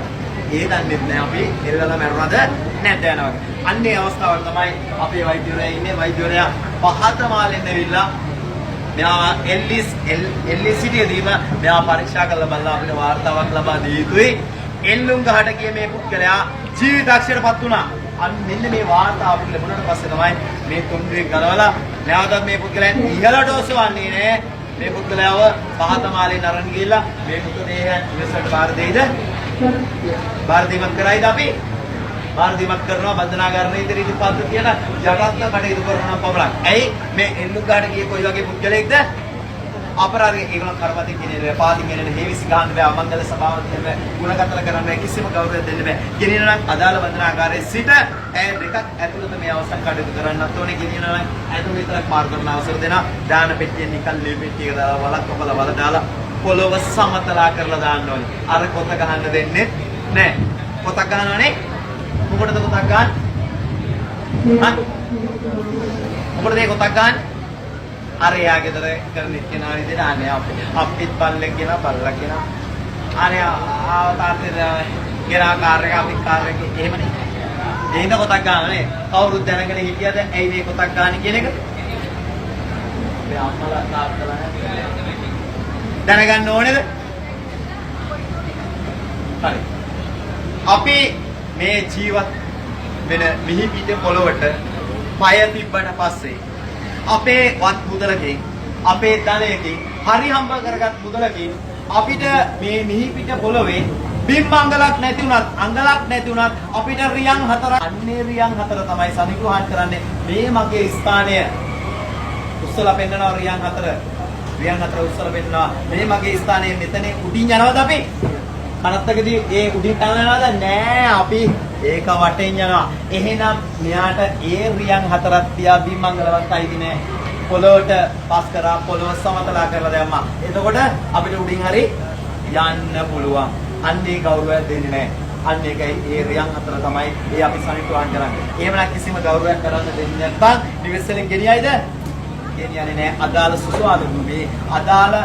ඒ දන්නේ නැහැ අපි එල්ලලා මරුණාද නැද්ද යනවා. අන්නේ අවස්ථාවල තමයි අපේ වෛද්‍යවරයා ඉන්නේ. වෛද්‍යවරයා පහත මාලෙන් ඇවිල්ලා මෙයා එල්ලිස් සිටියදීම මෙයා පරීක්ෂා කරලා බලලා අපිට වාර්තාවක් ලබා දී යුතුයි. එල්ලුම් ගහට ගිය මේ පුද්ගලයා ජීවිතක්ෂරපත් වුණා. අන්න මෙන්න මේ වාර්තාව අපිට ලැබුණාට පස්සේ තමයි මේ තුන්දෙනෙක් ගලවලා නැවතත් මේ පුද්ගලයන් ඉහළට ඔසවන්නේ නේ. මේ පුද්ගලයාව පහත මාලෙන් අරන් ගිහිල්ලා මේ පුද්ගලයන් ඉවසට බාර දෙයිද? බාර දීමක් කරයිද අපි? බාර දීමක් කරනවා බන්ධනාගාරයේ ඉදිරියට පද්ධතියට යටත්ව කටයුතු කරනවා පමණක්. ඇයි මේ එල්ලු ගාට ගියේ කොයි වගේ පුද්ගලයෙක්ද? අපරාධය ඒගොල්ලෝ කරපතින් කියන්නේ පාදින් කියන්නේ හේවිසි ගන්න බෑ අමංගල සභාවක් දෙන්න ගුණගතල කරන්න බෑ කිසිම ගෞරවයක් දෙන්න බෑ. ගෙනියන නම් අදාළ බන්ධනාගාරයේ සිට ඇය දෙකක් ඇතුළත මේ අවසන් කටයුතු කරන්නත් ඕනේ. ගෙනියන නම් ඇතුළ විතරක් මාර්ග කරන අවසර දෙනවා. දාන පෙට්ටියෙන් නිකන් ලේ පෙට්ටියක දාලා වලක් කොපලා වල දාලා පොළොව සමතලා කරලා දාන්න ඕනේ. අර කොත ගහන්න දෙන්නේ නෑ. කොතක් ගන්නවනේ. මොකටද කොතක් ගන්න? හා? මොකටද මේ කොතක් ගන්න? අර යාගෙදර කරන කෙනා විදිහට අනේ අපිත් බල්ලෙක් කියන බල්ලා කියන අනේ තාත්තේ ගෙනා කාර් එක අපි කාර් එක එහෙමනේ දෙහිඳ කොටක් ගන්නනේ කවුරුත් දැනගෙන හිටියද ඇයි මේ කොටක් ගන්න කියන එක මේ අම්මලා තාත්තලා දැනගන්න ඕනේද හරි අපි මේ ජීවත් වෙන මිහි පිට පොළොවට පය තිබ්බට පස්සේ අපේ වත් මුදලකින් අපේ ධනයකින් හරි හම්බ කරගත් මුදලකින් අපිට මේ මිහි පිට පොළොවේ බිම් අංගලක් නැති වුණත් අංගලක් නැති වුණත් අපිට රියන් 4 අන්නේ රියන් 4 තමයි සනිග්‍රහණ කරන්නේ මේ මගේ ස්ථානය උස්සලා පෙන්නනවා රියන් 4 උස්සලා පෙන්නනවා මේ මගේ ස්ථානයේ මෙතන උඩින් යනවද අපි කනත්තකදී ඒ උඩින් යනවද නෑ අපි ඒක වටෙන් යනවා. එහෙනම් මෙයාට ඒ රියන් 4ක් තියා බිම් මංගලවත් අයිති නෑ. පොළොවට පස් කරා පොළොව සමතලා කරලා දැම්මා. එතකොට අපිට උඩින් හරි යන්න පුළුවන්. අන්නේ ගෞරවයක් දෙන්නේ නෑ. අන්න ඒකයි ඒ රියන් 4 තමයි ඒ අපි සනිටුවන් කරන්නේ. එහෙමනම් කිසිම ගෞරවයක් කරන්න දෙන්නේ නැත්නම් නිවෙස්වලින් ගෙනියයිද? ගෙනියන්නේ නෑ. අදාළ සුසාවිදුමේ අදාළ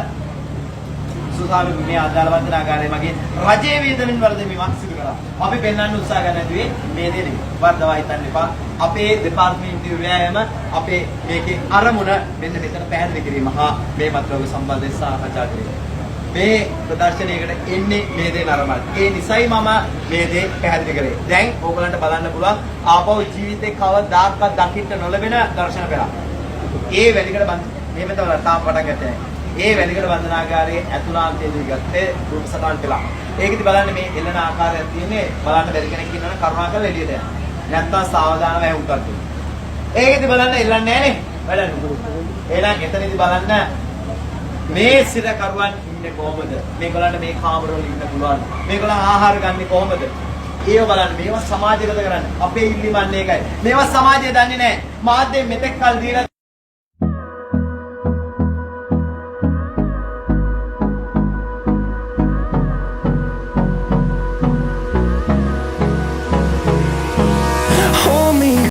සුසාවිදුමේ අදාළ වන්දනාගාරයේ මගේ රජයේ වේදනින් වලදීමක් සිදු කරා. අපි පෙන්වන්න උත්සාහ ගන්න ඇදුවේ මේ දේ නෙවෙයි. වර්ධවා හිතන්න එපා. අපේ දෙපාර්තමේන්තුවේ ව්‍යායාම අපේ මේකේ අරමුණ මෙන්න මෙතන පැහැදිලි කිරීම හා මේ මතලෝග සම්බන්ධයෙන් සාකච්ඡා කිරීම. මේ ප්‍රදර්ශනයකට එන්නේ මේ දේ නරමල්. ඒ නිසයි මම මේ දේ පැහැදිලි කරේ. දැන් ඕගලන්ට බලන්න පුළුවන් ආපහු ජීවිතේ කවදාකවත් දකින්න නොලැබෙන දර්ශන පෙරක්. ඒ වැලිකඩ බඳ මේ මෙතන තාම පටන් ගත්තේ නැහැ. ඒ වැලිකඩ බන්ධනාගාරයේ ඇතුළාන්තයේදී ගත්තේ රූප සටහන් කළා. ඒකෙදි බලන්න මේ එළන ආකාරයක් තියෙන්නේ බලන්න බැරි කෙනෙක් ඉන්නවනම් කරුණාකරලා එළියට යන්න. නැත්තම් සාවධානව ඇහුම්කක් දෙන්න. ඒකෙදි බලන්න එල්ලන්නේ නැහනේ. වැඩන්නේ. එහෙනම් එතනදී බලන්න මේ සිර කරුවන් ඉන්නේ කොහමද? මේගොල්ලන්ට මේ කාමරවල ඉන්න පුළුවන්. මේගොල්ලන් ආහාර ගන්නේ කොහමද? ඒව බලන්න මේවා සමාජගත කරන්න. අපේ ඉල්ලීම අන්න ඒකයි. මේවා සමාජය දන්නේ නැහැ. මාධ්‍ය මෙතෙක් කල් දීලා